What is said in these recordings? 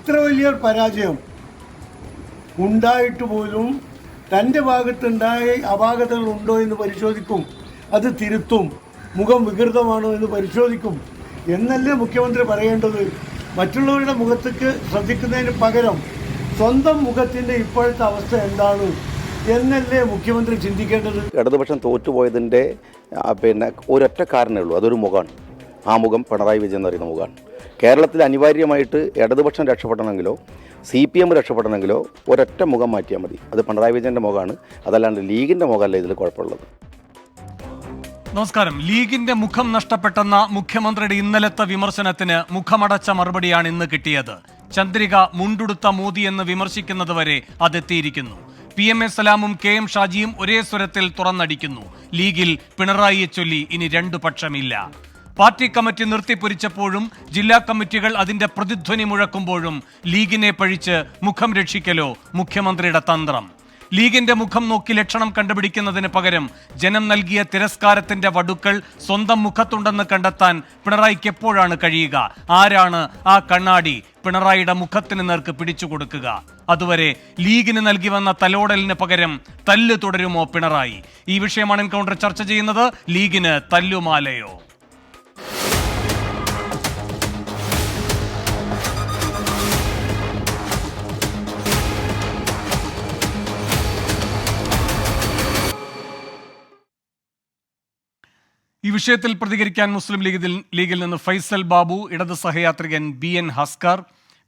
ഇത്ര വലിയൊരു പരാജയം ഉണ്ടായിട്ട് പോലും തൻ്റെ ഭാഗത്തുണ്ടായ അപാകതകൾ ഉണ്ടോ എന്ന് പരിശോധിക്കും, അത് തിരുത്തും, മുഖം വികൃതമാണോ എന്ന് പരിശോധിക്കും എന്നല്ലേ മുഖ്യമന്ത്രി പറയേണ്ടത്. മറ്റുള്ളവരുടെ മുഖത്തേക്ക് ശ്രദ്ധിക്കുന്നതിന് പകരം സ്വന്തം മുഖത്തിൻ്റെ ഇപ്പോഴത്തെ അവസ്ഥ എന്താണ് എന്നല്ലേ മുഖ്യമന്ത്രി ചിന്തിക്കേണ്ടത്. ഇടതുപക്ഷം തോറ്റുപോയതിൻ്റെ ഒരൊറ്റ കാരണമേ ഉള്ളൂ, അതൊരു മുഖമാണ്. ആ മുഖം പിണറായി വിജയൻ എന്ന് പറയുന്ന മുഖമാണ്. കേരളത്തിൽ അനിവാര്യമായിട്ട് ഇടതുപക്ഷം രക്ഷപ്പെടണമെങ്കിലോ CPM രക്ഷപ്പെടണമെങ്കിലോ ഒരൊറ്റ മുഖം മാറ്റിയാൽ മതി, അത് പിണറായി വിജയൻ്റെ മുഖമാണ്. അതല്ലാണ്ട് ലീഗിൻ്റെ മുഖമല്ല ഇതിൽ കുഴപ്പമുള്ളത്. നമസ്കാരം. ലീഗിന്റെ മുഖം നഷ്ടപ്പെട്ടെന്ന മുഖ്യമന്ത്രിയുടെ ഇന്നലത്തെ വിമർശനത്തിന് മുഖമടച്ച മറുപടിയാണ് ഇന്ന് കിട്ടിയത്. ചന്ദ്രിക മുണ്ടുടുത്ത മോദി എന്ന് വിമർശിക്കുന്നത് വരെ അതെത്തിയിരിക്കുന്നു. PMA സലാമും KM ഷാജിയും ഒരേ സ്വരത്തിൽ തുറന്നടിക്കുന്നു. ലീഗിൽ പിണറായിയെ ചൊല്ലി ഇനി രണ്ടു പക്ഷമില്ല. പാർട്ടി കമ്മിറ്റി നിർത്തിപ്പൊരിച്ചപ്പോഴും ജില്ലാ കമ്മിറ്റികൾ അതിന്റെ പ്രതിധ്വനി മുഴക്കുമ്പോഴും ലീഗിനെ പഴിച്ച് മുഖം രക്ഷിക്കലോ മുഖ്യമന്ത്രിയുടെ തന്ത്രം. ലീഗിന്റെ മുഖം നോക്കി ലക്ഷണം കണ്ടുപിടിക്കുന്നതിന് പകരം ജനം നൽകിയ തിരസ്കാരത്തിന്റെ വടുക്കൾ സ്വന്തം മുഖത്തുണ്ടെന്ന് കണ്ടെത്താൻ പിണറായിക്ക് എപ്പോഴാണ് കഴിയുക? ആരാണ് ആ കണ്ണാടി പിണറായിയുടെ മുഖത്തിന് നേർക്ക് പിടിച്ചു കൊടുക്കുക? അതുവരെ ലീഗിന് നൽകി വന്ന തലോടലിന് പകരം തല്ല് തുടരുമോ പിണറായി? ഈ വിഷയമാണ് എൻകൗണ്ടർ ചർച്ച ചെയ്യുന്നത്. ലീഗിന് തല്ലുമാലയോ? ഈ വിഷയത്തിൽ പ്രതികരിക്കാൻ മുസ്ലിം ലീഗിൽ നിന്ന് ഫൈസൽ ബാബു, ഇടത് സഹയാത്രികൻ BN ഹസ്കർ,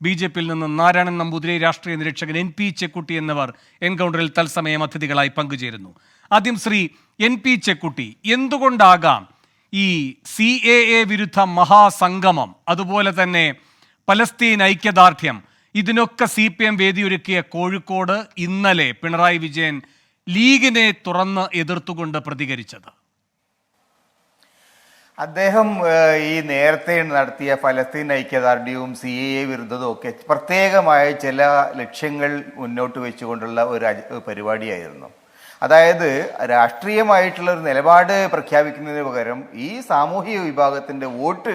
BJPയിൽ നിന്ന് നാരായണൻ നമ്പൂതിരി, രാഷ്ട്രീയ നിരീക്ഷകൻ NP ചെക്കുട്ടി എന്നിവർ എൻകൗണ്ടറിൽ തത്സമയം അതിഥികളായി പങ്കുചേരുന്നു. ആദ്യം ശ്രീ NP ചെക്കുട്ടി, എന്തുകൊണ്ടാകാം ഈ CAA വിരുദ്ധ മഹാസംഗമം, അതുപോലെ തന്നെ പലസ്തീൻ ഐക്യദാർഢ്യം, ഇതിനൊക്കെ CPM വേദിയൊരുക്കിയ കോഴിക്കോട് ഇന്നലെ പിണറായി വിജയൻ ലീഗിനെ തുറന്ന് എതിർത്തുകൊണ്ട് പ്രതികരിച്ചത്? അദ്ദേഹം ഈ നേരത്തെ നടത്തിയ ഫലസ്തീൻ ഐക്യദാർഢ്യവും CAA വിരുദ്ധവും ഒക്കെ പ്രത്യേകമായ ചില ലക്ഷ്യങ്ങൾ മുന്നോട്ട് വെച്ചുകൊണ്ടുള്ള ഒരു പരിപാടിയായിരുന്നു. അതായത് രാഷ്ട്രീയമായിട്ടുള്ള ഒരു നിലപാട് പ്രഖ്യാപിക്കുന്നതിന് പകരം ഈ സാമൂഹിക വിഭാഗത്തിൻ്റെ വോട്ട്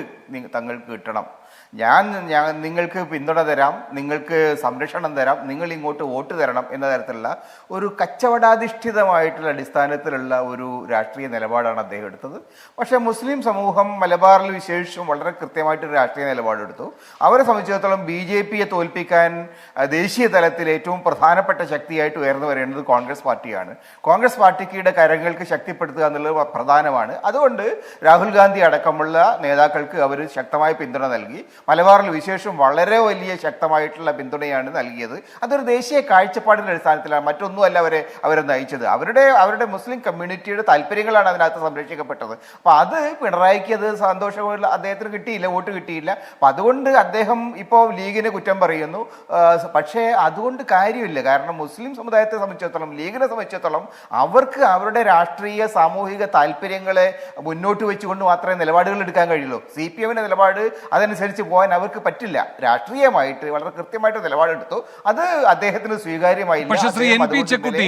തങ്ങൾക്ക് കിട്ടണം, ഞാൻ നിങ്ങൾക്ക് പിന്തുണ തരാം, നിങ്ങൾക്ക് സംരക്ഷണം തരാം, നിങ്ങൾ ഇങ്ങോട്ട് വോട്ട് തരണം എന്ന തരത്തിലുള്ള ഒരു കച്ചവടാധിഷ്ഠിതമായിട്ടുള്ള അടിസ്ഥാനത്തിലുള്ള ഒരു രാഷ്ട്രീയ നിലപാടാണ് അദ്ദേഹം എടുത്തത്. പക്ഷേ മുസ്ലിം സമൂഹം മലബാറിൽ വിശേഷിച്ചും വളരെ കൃത്യമായിട്ടൊരു രാഷ്ട്രീയ നിലപാടെടുത്തു. അവരെ സംബന്ധിച്ചിടത്തോളം BJPയെ തോൽപ്പിക്കാൻ ദേശീയ തലത്തിൽ ഏറ്റവും പ്രധാനപ്പെട്ട ശക്തിയായിട്ട് ഉയർന്നു വരേണ്ടത് കോൺഗ്രസ് പാർട്ടിയാണ്. കോൺഗ്രസ് പാർട്ടിയുടെ കരങ്ങൾക്ക് ശക്തിപ്പെടുത്തുക എന്നുള്ളത് പ്രധാനമാണ്. അതുകൊണ്ട് രാഹുൽ ഗാന്ധി അടക്കമുള്ള നേതാക്കൾക്ക് അവർ ശക്തമായ പിന്തുണ നൽകി. മലബാറിൽ വിശേഷം വളരെ വലിയ ശക്തമായിട്ടുള്ള പിന്തുണയാണ് നൽകിയത്. അതൊരു ദേശീയ കാഴ്ചപ്പാടിൻ്റെ അടിസ്ഥാനത്തിലാണ്, മറ്റൊന്നുമല്ല അവരെ നയിച്ചത്. അവരുടെ മുസ്ലിം കമ്മ്യൂണിറ്റിയുടെ താല്പര്യങ്ങളാണ് അതിനകത്ത് സംരക്ഷിക്കപ്പെട്ടത്. അപ്പോൾ അത് പിണറായിക്ക് അത് സന്തോഷമുള്ള അദ്ദേഹത്തിന് കിട്ടിയില്ല, വോട്ട് കിട്ടിയില്ല. അപ്പം അതുകൊണ്ട് അദ്ദേഹം ഇപ്പോൾ ലീഗിനെ കുറ്റം പറയുന്നു. പക്ഷേ അതുകൊണ്ട് കാര്യമില്ല. കാരണം മുസ്ലിം സമുദായത്തെ സംബന്ധിച്ചിടത്തോളം, ലീഗിനെ സംബന്ധിച്ചിടത്തോളം അവർക്ക് അവരുടെ രാഷ്ട്രീയ സാമൂഹിക താല്പര്യങ്ങളെ മുന്നോട്ട് വെച്ചുകൊണ്ട് മാത്രമേ നിലപാടുകൾ എടുക്കാൻ കഴിയുള്ളൂ. CPMന്റെ നിലപാട് അതനുസരിച്ച് പോകാൻ അവർക്ക് പറ്റില്ല. രാഷ്ട്രീയമായിട്ട് വളരെ കൃത്യമായിട്ട് നിലപാടെടുത്തു. അത് അദ്ദേഹത്തിന് സ്വീകാര്യമായില്ല. പക്ഷേ ശ്രീ NP ചെക്കുട്ടി,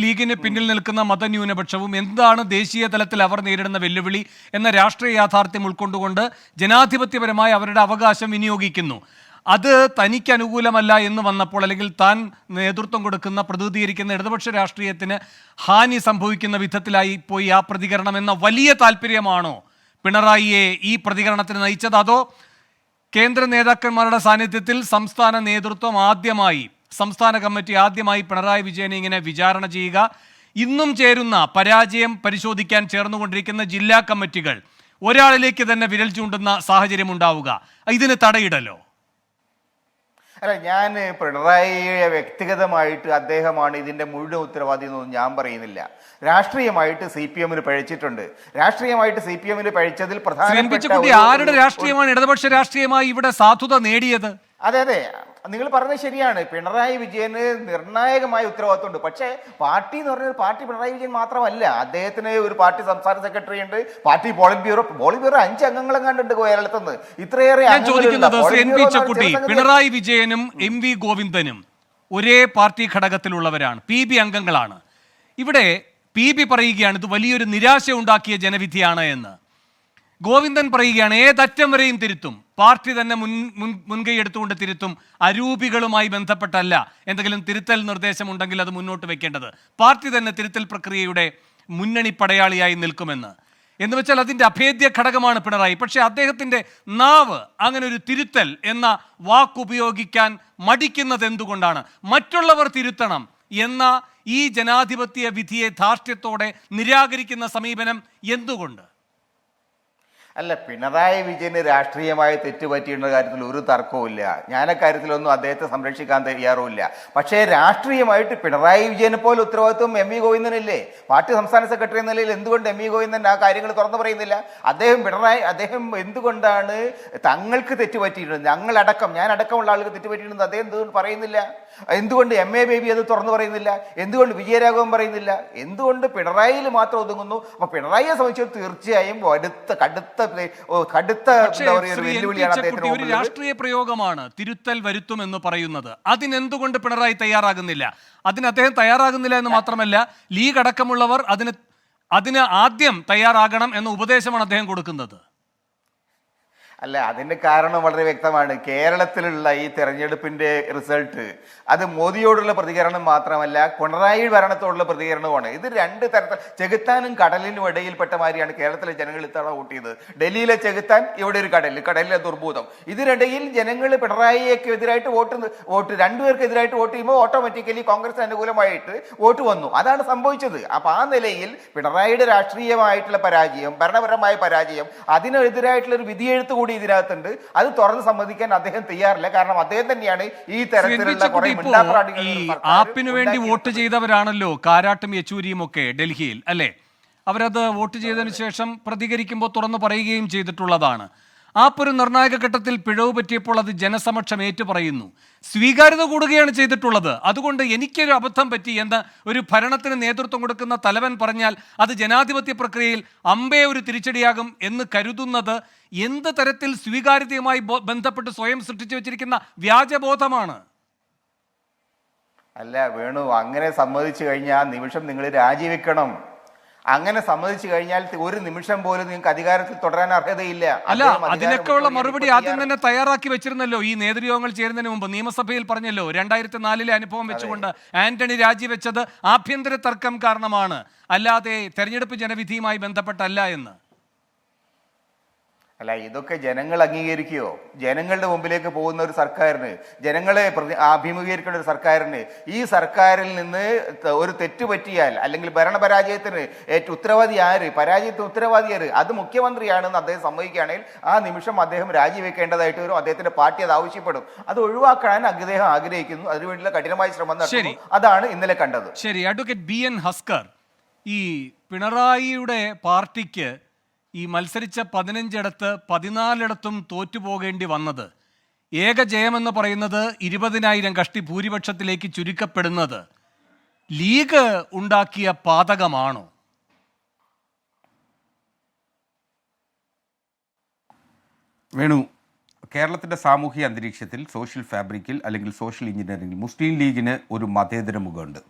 ലീഗിന് പിന്നിൽ നിൽക്കുന്ന മതന്യൂനപക്ഷവും എന്താണ് ദേശീയ തലത്തിൽ അവർ നേരിടുന്ന വെല്ലുവിളി എന്ന രാഷ്ട്രീയ യാഥാർത്ഥ്യം ഉൾക്കൊണ്ടുകൊണ്ട് ജനാധിപത്യപരമായി അവരുടെ അവകാശം വിനിയോഗിക്കുന്നു. അത് തനിക്ക് അനുകൂലമല്ല എന്ന് വന്നപ്പോൾ, അല്ലെങ്കിൽ താൻ നേതൃത്വം കൊടുക്കുന്ന പ്രതിനിധീകരിക്കുന്ന ഇടതുപക്ഷ രാഷ്ട്രീയത്തിന് ഹാനി സംഭവിക്കുന്ന വിധത്തിലായി പോയി ആ പ്രതികരണം എന്ന വലിയ താല്പര്യമാണോ പിണറായിയെ ഈ പ്രതികരണത്തിന് നയിച്ചത്? അതോ കേന്ദ്ര നേതാക്കന്മാരുടെ സാന്നിധ്യത്തിൽ സംസ്ഥാന കമ്മിറ്റി ആദ്യമായി പിണറായി വിജയനെ ഇങ്ങനെ വിചാരണ ചെയ്യുക, ഇന്നും ചേരുന്ന പരാജയം പരിശോധിക്കാൻ ചേർന്നുകൊണ്ടിരിക്കുന്ന ജില്ലാ കമ്മിറ്റികൾ ഒരാളിലേക്ക് തന്നെ വിരൽ ചൂണ്ടുന്ന സാഹചര്യം ഉണ്ടാവുക, ഇതിന് തടയിടലോ? അല്ല, ഞാൻ പിണറായിയെ വ്യക്തിഗതമായിട്ട് അദ്ദേഹമാണ് ഇതിൻ്റെ മുഴുവൻ ഉത്തരവാദി എന്നൊന്നും ഞാൻ പറയുന്നില്ല. രാഷ്ട്രീയമായിട്ട് CPMന് പഴിച്ചിട്ടുണ്ട്. രാഷ്ട്രീയമായിട്ട് CPMന് പഴിച്ചതിൽ പ്രധാനപ്പെട്ട ആരുടെ രാഷ്ട്രീയമാണ് ഇടതുപക്ഷ രാഷ്ട്രീയമായി ഇവിടെ സാധുത നേടിയത്? അതെ, നിങ്ങൾ പറഞ്ഞത് ശരിയാണ്. പിണറായി വിജയന് നിർണായകമായ ഉത്തരവാദിത്വമുണ്ട്. പക്ഷേ പാർട്ടി എന്ന് പറഞ്ഞാൽ പാർട്ടി പിണറായി വിജയൻ മാത്രമല്ല. അദ്ദേഹത്തിന് ഒരു പാർട്ടി സംസ്ഥാന സെക്രട്ടറി ഉണ്ട്, പാർട്ടി പോളിറ്റ് ബ്യൂറോ 5 അംഗങ്ങളും കണ്ടുണ്ട് കേരളത്തിൽ നിന്ന്. ഇത്രയേറെ പിണറായി വിജയനും MV ഗോവിന്ദനും ഒരേ പാർട്ടി ഘടകത്തിലുള്ളവരാണ്, PB അംഗങ്ങളാണ്. ഇവിടെ PB പറയുകയാണ് ഇത് വലിയൊരു നിരാശ ഉണ്ടാക്കിയ ജനവിധിയാണ് എന്ന്. ഗോവിന്ദൻ പറയുകയാണ് ഏതറ്റം വരെയും തിരുത്തും, പാർട്ടി തന്നെ മുൻകൈ എടുത്തുകൊണ്ട് തിരുത്തും. അരൂപികളുമായി ബന്ധപ്പെട്ടല്ല എന്തെങ്കിലും തിരുത്തൽ നിർദ്ദേശമുണ്ടെങ്കിൽ അത് മുന്നോട്ട് വെക്കേണ്ടത്. പാർട്ടി തന്നെ തിരുത്തൽ പ്രക്രിയയുടെ മുന്നണി പടയാളിയായി നിൽക്കുമെന്ന്. എന്ന് വെച്ചാൽ അതിൻ്റെ അഭേദ്യ ഘടകമാണ് പിണറായി. പക്ഷേ അദ്ദേഹത്തിൻ്റെ നാവ് അങ്ങനെ ഒരു തിരുത്തൽ എന്ന വാക്കുപയോഗിക്കാൻ മടിക്കുന്നത് എന്തുകൊണ്ടാണ്? മറ്റുള്ളവർ തിരുത്തണം എന്ന ഈ ജനാധിപത്യ വിധിയെ ധാർഷ്ട്യത്തോടെ നിരാകരിക്കുന്ന സമീപനം എന്തുകൊണ്ട്? അല്ല, പിണറായി വിജയന് രാഷ്ട്രീയമായി തെറ്റുപറ്റിയുള്ള കാര്യത്തിൽ ഒരു തർക്കവുമില്ല. ഞാൻ അക്കാര്യത്തിലൊന്നും അദ്ദേഹത്തെ സംരക്ഷിക്കാൻ തയ്യാറുമില്ല. പക്ഷേ രാഷ്ട്രീയമായിട്ട് പിണറായി വിജയനെ പോലെ ഉത്തരവാദിത്വം എം വി ഗോവിന്ദനില്ലേ? പാർട്ടി സംസ്ഥാന സെക്രട്ടറി എന്ന നിലയിൽ എന്തുകൊണ്ട് എം വി ഗോവിന്ദൻ ആ കാര്യങ്ങൾ തുറന്നു പറയുന്നില്ല? അദ്ദേഹം എന്തുകൊണ്ടാണ് തങ്ങൾക്ക് തെറ്റുപറ്റിയിട്ടുണ്ട്, ഞാനടക്കമുള്ള ആളുകൾ തെറ്റുപറ്റിയിട്ടുണ്ട് അദ്ദേഹം എന്തുകൊണ്ട് പറയുന്നില്ല? എന്തുകൊണ്ട് എം എ ബേബി അത് തുറന്നു പറയുന്നില്ല? എന്തുകൊണ്ട് വിജയരാഘവൻ പറയുന്നില്ല? എന്തുകൊണ്ട് പിണറായിയിൽ മാത്രം ഒതുങ്ങുന്നു? അപ്പൊ പിണറായിയെ സംബന്ധിച്ച് തീർച്ചയായും ഒരു രാഷ്ട്രീയ പ്രയോഗമാണ് തിരുത്തൽ വരുത്തുമെന്ന് പറയുന്നത്. അതിനെന്തുകൊണ്ട് പിണറായി തയ്യാറാകുന്നില്ല? അദ്ദേഹം തയ്യാറാകുന്നില്ല എന്ന് മാത്രമല്ല, ലീഗ് അടക്കമുള്ളവർ അതിന് ആദ്യം തയ്യാറാകണം എന്ന ഉപദേശമാണ് അദ്ദേഹം കൊടുക്കുന്നത്. അല്ല, അതിന്റെ കാരണം വളരെ വ്യക്തമാണ്. കേരളത്തിലുള്ള ഈ തെരഞ്ഞെടുപ്പിന്റെ റിസൾട്ട് അത് മോദിയോടുള്ള പ്രതികരണം മാത്രമല്ല, പിണറായി ഭരണത്തോടുള്ള പ്രതികരണമാണ്. ഇത് രണ്ട് തരത്തിൽ ചെകുത്താനും കടലിനും ഇടയിൽപ്പെട്ട മാതിരിയാണ് കേരളത്തിലെ ജനങ്ങൾ ഇത്തവണ വോട്ട് ചെയ്തത്. ഡൽഹിയിലെ ചെകുത്താൻ, ഇവിടെ ഒരു കടലിലെ ദുർഭൂതം. ഇതിനിടയിൽ ജനങ്ങൾ പിണറായിക്ക് എതിരായിട്ട് രണ്ടുപേർക്ക് എതിരായിട്ട് വോട്ട് ചെയ്യുമ്പോൾ ഓട്ടോമാറ്റിക്കലി കോൺഗ്രസിന് അനുകൂലമായിട്ട് വോട്ട് വന്നു. അതാണ് സംഭവിച്ചത്. അപ്പൊ ആ നിലയിൽ പിണറായിയുടെ രാഷ്ട്രീയമായിട്ടുള്ള പരാജയം, ഭരണപരമായ പരാജയം, അതിനെതിരായിട്ടുള്ള ഒരു വിധിയെഴുത്ത് കൂടി ഇതിനകത്തുണ്ട്. അത് തുറന്ന് സമ്മതിക്കാൻ അദ്ദേഹം തയ്യാറില്ല. കാരണം അദ്ദേഹം തന്നെയാണ് ഈ തരത്തിലുള്ള ആപ്പിനു വേണ്ടി വോട്ട് ചെയ്തവരാണല്ലോ കാരാട്ടും യെച്ചൂരിയും ഒക്കെ ഡൽഹിയിൽ, അല്ലേ? അവരത് വോട്ട് ചെയ്തതിനു ശേഷം പ്രതികരിക്കുമ്പോൾ തുറന്നു പറയുകയും ചെയ്തിട്ടുള്ളതാണ്. ആപ്പൊരു നിർണായക ഘട്ടത്തിൽ പിഴവ് പറ്റിയപ്പോൾ അത് ജനസമക്ഷം ഏറ്റുപറയുന്നു. സ്വീകാര്യത കൂടുകയാണ് ചെയ്തിട്ടുള്ളത്. അതുകൊണ്ട് എനിക്കൊരു അബദ്ധം പറ്റി എന്ന് ഒരു ഭരണത്തിന് നേതൃത്വം കൊടുക്കുന്ന തലവൻ പറഞ്ഞാൽ അത് ജനാധിപത്യ പ്രക്രിയയിൽ അമ്പേ ഒരു തിരിച്ചടിയാകും എന്ന് കരുതുന്നത് എന്ത് തരത്തിൽ സ്വീകാര്യതയുമായി ബന്ധപ്പെട്ട് സ്വയം സൃഷ്ടിച്ചു വെച്ചിരിക്കുന്ന വ്യാജബോധമാണ്. അല്ല വേണു, അങ്ങനെ സമ്മതിച്ചു കഴിഞ്ഞാൽ ആ നിമിഷം നിങ്ങൾ രാജിവെക്കണം. അങ്ങനെ സമ്മതിച്ചു കഴിഞ്ഞാൽ ഒരു നിമിഷം പോലും നിങ്ങൾക്ക് അധികാരത്തിൽ തുടരാൻ അർഹതയില്ല. അല്ല, അതിനൊക്കെയുള്ള മറുപടി ആദ്യം തന്നെ തയ്യാറാക്കി വെച്ചിരുന്നല്ലോ. ഈ നേതൃയോഗങ്ങൾ ചേരുന്നതിന് മുമ്പ് നിയമസഭയിൽ പറഞ്ഞല്ലോ, 2004 അനുഭവം വെച്ചുകൊണ്ട് ആന്റണി രാജിവെച്ചത് ആഭ്യന്തര തർക്കം കാരണമാണ്, അല്ലാതെ തെരഞ്ഞെടുപ്പ് ജനവിധിയുമായി ബന്ധപ്പെട്ടല്ല എന്ന്. അല്ല, ഇതൊക്കെ ജനങ്ങൾ അംഗീകരിക്കുകയോ? ജനങ്ങളുടെ മുമ്പിലേക്ക് പോകുന്ന ഒരു സർക്കാരിന്, ജനങ്ങളെ അഭിമുഖീകരിക്കുന്ന ഒരു സർക്കാരിന്, ഈ സർക്കാരിൽ നിന്ന് ഒരു തെറ്റ് പറ്റിയാൽ അല്ലെങ്കിൽ ഭരണപരാജയത്തിന് ഉത്തരവാദി ആര്, പരാജയത്തിന് ഉത്തരവാദി ആര്? അത് മുഖ്യമന്ത്രിയാണെന്ന് അദ്ദേഹം സമ്മതിക്കുകയാണെങ്കിൽ ആ നിമിഷം അദ്ദേഹം രാജിവെക്കേണ്ടതായിട്ട് വരും. അദ്ദേഹത്തിന്റെ പാർട്ടി അത് ആവശ്യപ്പെടും. അത് ഒഴിവാക്കാൻ അദ്ദേഹം ആഗ്രഹിക്കുന്നു. അതിനുവേണ്ടിയുള്ള കഠിനമായ ശ്രമം നടത്തുന്നു. അതാണ് ഇന്നലെ കണ്ടത്. ശരി, അഡ്വക്കേറ്റ് BN ഹസ്കർ, ഈ പിണറായിയുടെ പാർട്ടിക്ക് ഈ മത്സരിച്ച 15 14 തോറ്റുപോകേണ്ടി വന്നത്, ഏക ജയമെന്ന് പറയുന്നത് 20,000 കഷ്ടി ഭൂരിപക്ഷത്തിലേക്ക് ചുരുക്കപ്പെടുന്നത് ലീഗ് ഉണ്ടാക്കിയ പാതകമാണോ? വേണു, കേരളത്തിൻ്റെ സാമൂഹിക അന്തരീക്ഷത്തിൽ, സോഷ്യൽ ഫാബ്രിക്കിൽ അല്ലെങ്കിൽ സോഷ്യൽ എഞ്ചിനീയറിംഗിൽ മുസ്ലിം ലീഗിന് ഒരു മതേതര മുഖമുണ്ട്.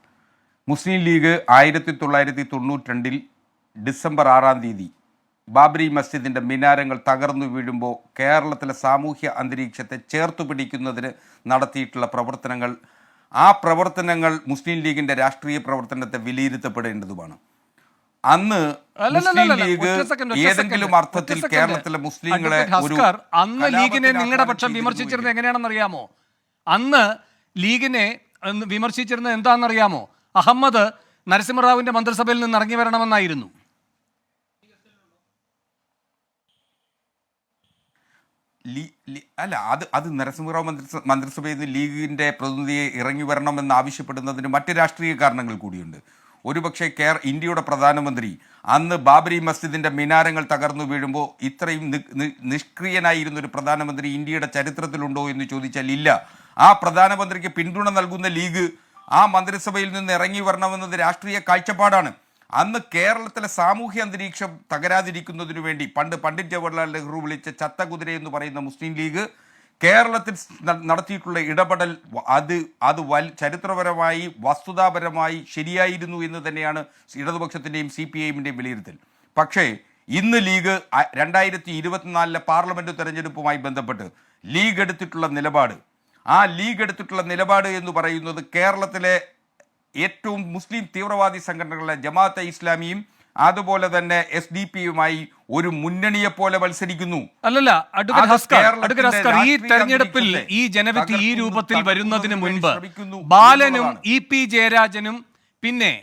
മുസ്ലിം ലീഗ് 1992 ഡിസംബർ 6 ബാബരി മസ്ജിദിൻ്റെ മിനാരങ്ങൾ തകർന്നു വീഴുമ്പോൾ കേരളത്തിലെ സാമൂഹ്യ അന്തരീക്ഷത്തെ ചേർത്തു പിടിക്കുന്നതിന് നടത്തിയിട്ടുള്ള പ്രവർത്തനങ്ങൾ, ആ പ്രവർത്തനങ്ങൾ മുസ്ലിം ലീഗിൻ്റെ രാഷ്ട്രീയ പ്രവർത്തനത്തെ വിലയിരുത്തപ്പെടേണ്ടതുമാണ്. അന്ന് മുസ്ലിം ലീഗ് ഏതെങ്കിലും അർത്ഥത്തിൽ കേരളത്തിലെ മുസ്ലിങ്ങളെ അന്ന് ലീഗിനെ നിങ്ങളുടെ പക്ഷം വിമർശിച്ചിരുന്നത് എങ്ങനെയാണെന്ന് അറിയാമോ? അന്ന് ലീഗിനെ വിമർശിച്ചിരുന്നത് എന്താണെന്നറിയാമോ? അഹമ്മദ് നരസിംഹറാവുവിന്റെ മന്ത്രിസഭയിൽ നിന്ന് ഇറങ്ങി വരണമെന്നായിരുന്നു. അല്ല, അത് നരസിംഹറാവു മന്ത്രിസഭയിൽ നിന്ന് ലീഗിൻ്റെ പ്രതിനിധിയെ ഇറങ്ങി വരണമെന്ന് ആവശ്യപ്പെടുന്നതിന് മറ്റ് രാഷ്ട്രീയ കാരണങ്ങൾ കൂടിയുണ്ട്. ഒരുപക്ഷെ ഇന്ത്യയുടെ പ്രധാനമന്ത്രി അന്ന് ബാബരി മസ്ജിദിൻ്റെ മിനാരങ്ങൾ തകർന്നു വീഴുമ്പോൾ ഇത്രയും നിഷ്ക്രിയനായിരുന്ന ഒരു പ്രധാനമന്ത്രി ഇന്ത്യയുടെ ചരിത്രത്തിലുണ്ടോ എന്ന് ചോദിച്ചാൽ ഇല്ല. ആ പ്രധാനമന്ത്രിക്ക് പിന്തുണ നൽകുന്ന ലീഗ് ആ മന്ത്രിസഭയിൽ നിന്ന് ഇറങ്ങി വരണമെന്നത് രാഷ്ട്രീയ കാഴ്ചപ്പാടാണ്. അന്ന് കേരളത്തിലെ സാമൂഹ്യ അന്തരീക്ഷം തകരാതിരിക്കുന്നതിനു വേണ്ടി പണ്ഡിറ്റ് ജവഹർലാൽ നെഹ്റു വിളിച്ച ചത്തകുതിര എന്ന് പറയുന്ന മുസ്ലിം ലീഗ് കേരളത്തിൽ നടത്തിയിട്ടുള്ള ഇടപെടൽ അത് ചരിത്രപരമായി വസ്തുതാപരമായി ശരിയായിരുന്നു എന്ന് തന്നെയാണ് ഇടതുപക്ഷത്തിൻ്റെയും CPIMൻ്റെയും വിലയിരുത്തൽ. പക്ഷേ ഇന്ന് ലീഗ് 2024 പാർലമെന്റ് തെരഞ്ഞെടുപ്പുമായി ബന്ധപ്പെട്ട് ലീഗ് എടുത്തിട്ടുള്ള നിലപാട്, ആ ലീഗ് എടുത്തിട്ടുള്ള നിലപാട് എന്ന് പറയുന്നത് കേരളത്തിലെ ഏറ്റവും മുസ്ലിം തീവ്രവാദി സംഘടനകളെ ജമാഅത്തെ ഇസ്ലാമിയും അതുപോലെ തന്നെ SDP-യുമായി ഒരു മുന്നണിയെ പോലെ മത്സരിക്കുന്നു. അല്ലല്ല, അഡ്വക്കേറ്റ് ഹസ്കർ, ഈ തെരഞ്ഞെടുപ്പിൽ ഈ ജനവിധി ഈ രൂപത്തിൽ വരുന്നതിന് മുൻപ് ബാലനും EP ജയരാജനും പിന്നെ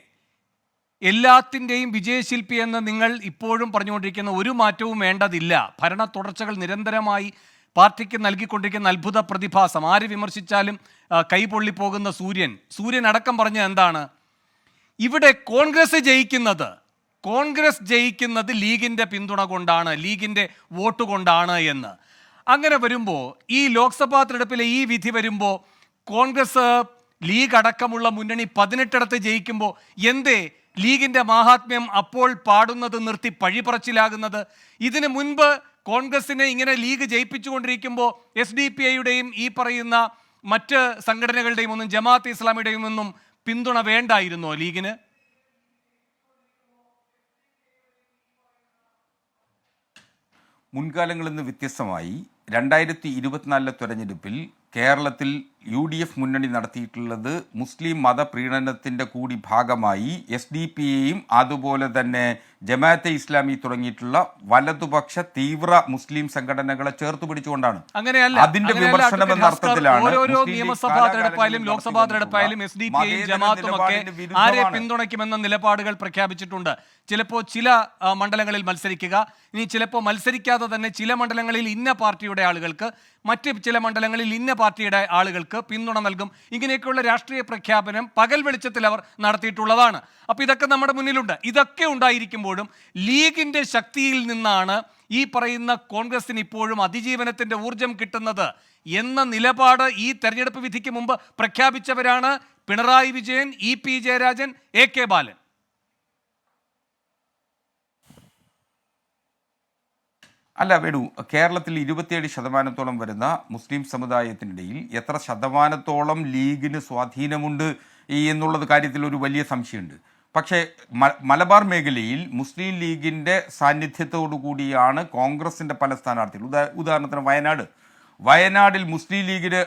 എല്ലാത്തിൻ്റെയും വിജയശില്പി എന്ന് നിങ്ങൾ ഇപ്പോഴും പറഞ്ഞുകൊണ്ടിരിക്കുന്ന ഒരു മാറ്റവും വേണ്ടതില്ല. ഭരണ തുടർച്ചകൾ നിരന്തരമായി പാർട്ടിക്ക് നൽകിക്കൊണ്ടിരിക്കുന്ന അത്ഭുത പ്രതിഭാസം. ആര് വിമർശിച്ചാലും കൈപൊള്ളിപ്പോകുന്ന സൂര്യൻ അടക്കം പറഞ്ഞ എന്താണ്, ഇവിടെ കോൺഗ്രസ് ജയിക്കുന്നത് ലീഗിൻ്റെ പിന്തുണ കൊണ്ടാണ്, ലീഗിൻ്റെ വോട്ട് കൊണ്ടാണ് എന്ന്. അങ്ങനെ വരുമ്പോൾ ഈ ലോക്സഭാ തെരഞ്ഞെടുപ്പിലെ ഈ വിധി വരുമ്പോൾ കോൺഗ്രസ് ലീഗ് അടക്കമുള്ള മുന്നണി 18 ജയിക്കുമ്പോൾ എന്തേ ലീഗിൻ്റെ മാഹാത്മ്യം അപ്പോൾ പാടുന്നത് നിർത്തി പഴിപറച്ചിലാകുന്നത്? ഇതിനു മുൻപ് കോൺഗ്രസിനെ ഇങ്ങനെ ലീഗ് ജയിപ്പിച്ചുകൊണ്ടിരിക്കുമ്പോൾ SDP-യുടെയും ഈ പറയുന്ന മറ്റ് സംഘടനകളുടെയും ഒന്നും ജമാഅത്തെ ഇസ്ലാമിയുടെയും ഒന്നും പിന്തുണ വേണ്ടായിരുന്നോ ലീഗിന്? മുൻകാലങ്ങളിൽ നിന്ന് വ്യത്യസ്തമായി 2024 തെരഞ്ഞെടുപ്പിൽ കേരളത്തിൽ UDF മുന്നണി നടത്തിയിട്ടുള്ളത് മുസ്ലിം മതപ്രീണനത്തിൻ്റെ കൂടി ഭാഗമായി SDP-യെയും അതുപോലെ തന്നെ ജമാഅത്തെ ഇസ്ലാമി തുടങ്ങിയിട്ടുള്ള വലതുപക്ഷ തീവ്ര മുസ്ലിം സംഘടനകളെ ചേർത്ത് പിടിച്ചുകൊണ്ടാണ്. അതിന്റെ വിമർശനം എന്ന അർത്ഥത്തിലാണ് ഓരോ നിയമസഭാ തെരഞ്ഞെടുപ്പായാലും ലോക്സഭാ തെരഞ്ഞെടുപ്പായാലും SDP-യും ജമാഅത്തും ഒക്കെ ആരെ പിന്തുണയ്ക്കുമെന്ന നിലപാടുകൾ പ്രഖ്യാപിച്ചിട്ടുണ്ട്. ചിലപ്പോൾ ചില മണ്ഡലങ്ങളിൽ മത്സരിക്കുക, ഇനി ചിലപ്പോൾ മത്സരിക്കാതെ തന്നെ ചില മണ്ഡലങ്ങളിൽ ഇന്ന പാർട്ടിയുടെ ആളുകൾക്ക്, മറ്റ് ചില മണ്ഡലങ്ങളിൽ ഇന്ന പാർട്ടിയുടെ ആളുകൾക്ക് പിന്തുണ നൽകും. ഇങ്ങനെയൊക്കെയുള്ള രാഷ്ട്രീയ പ്രഖ്യാപനം പകൽ വെളിച്ചത്തിൽ അവർ നടത്തിയിട്ടുള്ളതാണ്. അപ്പോൾ ഇതൊക്കെ നമ്മുടെ മുന്നിലുണ്ട്. ഇതൊക്കെ ഉണ്ടായിരിക്കുമ്പോഴും ലീഗിൻ്റെ ശക്തിയിൽ നിന്നാണ് ഈ പറയുന്ന കോൺഗ്രസിന് ഇപ്പോഴും അതിജീവനത്തിൻ്റെ ഊർജം കിട്ടുന്നത് എന്ന നിലപാട് ഈ തെരഞ്ഞെടുപ്പ് വിധിക്ക് മുമ്പ് പ്രഖ്യാപിച്ചവരാണ് പിണറായി വിജയൻ, EP ജയരാജൻ, AK ബാലൻ. അല്ല വേണു, കേരളത്തിൽ 27% വരുന്ന മുസ്ലിം സമുദായത്തിനിടയിൽ എത്ര ശതമാനത്തോളം ലീഗിന് സ്വാധീനമുണ്ട് എന്നുള്ളത് കാര്യത്തിൽ ഒരു വലിയ സംശയമുണ്ട്. പക്ഷേ മലബാർ മേഖലയിൽ മുസ്ലിം ലീഗിൻ്റെ സാന്നിധ്യത്തോടു കൂടിയാണ് കോൺഗ്രസിൻ്റെ പല സ്ഥാനാർത്ഥികൾ. ഉദാഹരണത്തിന് വയനാടിൽ മുസ്ലിം ലീഗിന്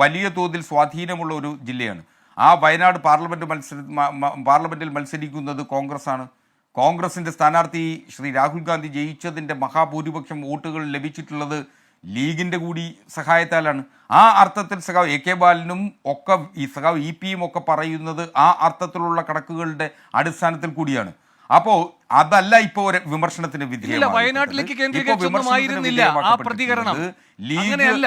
വലിയ തോതിൽ സ്വാധീനമുള്ള ഒരു ജില്ലയാണ്. ആ വയനാട് പാർലമെൻറ്റിൽ മത്സരിക്കുന്നത് കോൺഗ്രസ്സാണ്. കോൺഗ്രസിൻ്റെ സ്ഥാനാർത്ഥി ശ്രീ രാഹുൽ ഗാന്ധി ജയിച്ചതിൻ്റെ മഹാഭൂരിപക്ഷം വോട്ടുകൾ ലഭിച്ചിട്ടുള്ളത് ലീഗിൻ്റെ കൂടി സഹായത്താലാണ്. ആ അർത്ഥത്തിൽ സഖാവ് AK ബാലനും ഒക്കെ ഈ സഖാവ് EP-യും ഒക്കെ പറയുന്നത് ആ അർത്ഥത്തിലുള്ള കണക്കുകളുടെ അടിസ്ഥാനത്തിൽ കൂടിയാണ്. അപ്പോൾ അതല്ല ഇപ്പോൾ ഒരു വിമർശനത്തിന് വയനാട്ടിലേക്ക് കേന്ദ്രീകരിച്ചൊന്നുമായിരുന്നില്ല ആ പ്രതികരണം. അങ്ങനെയല്ല,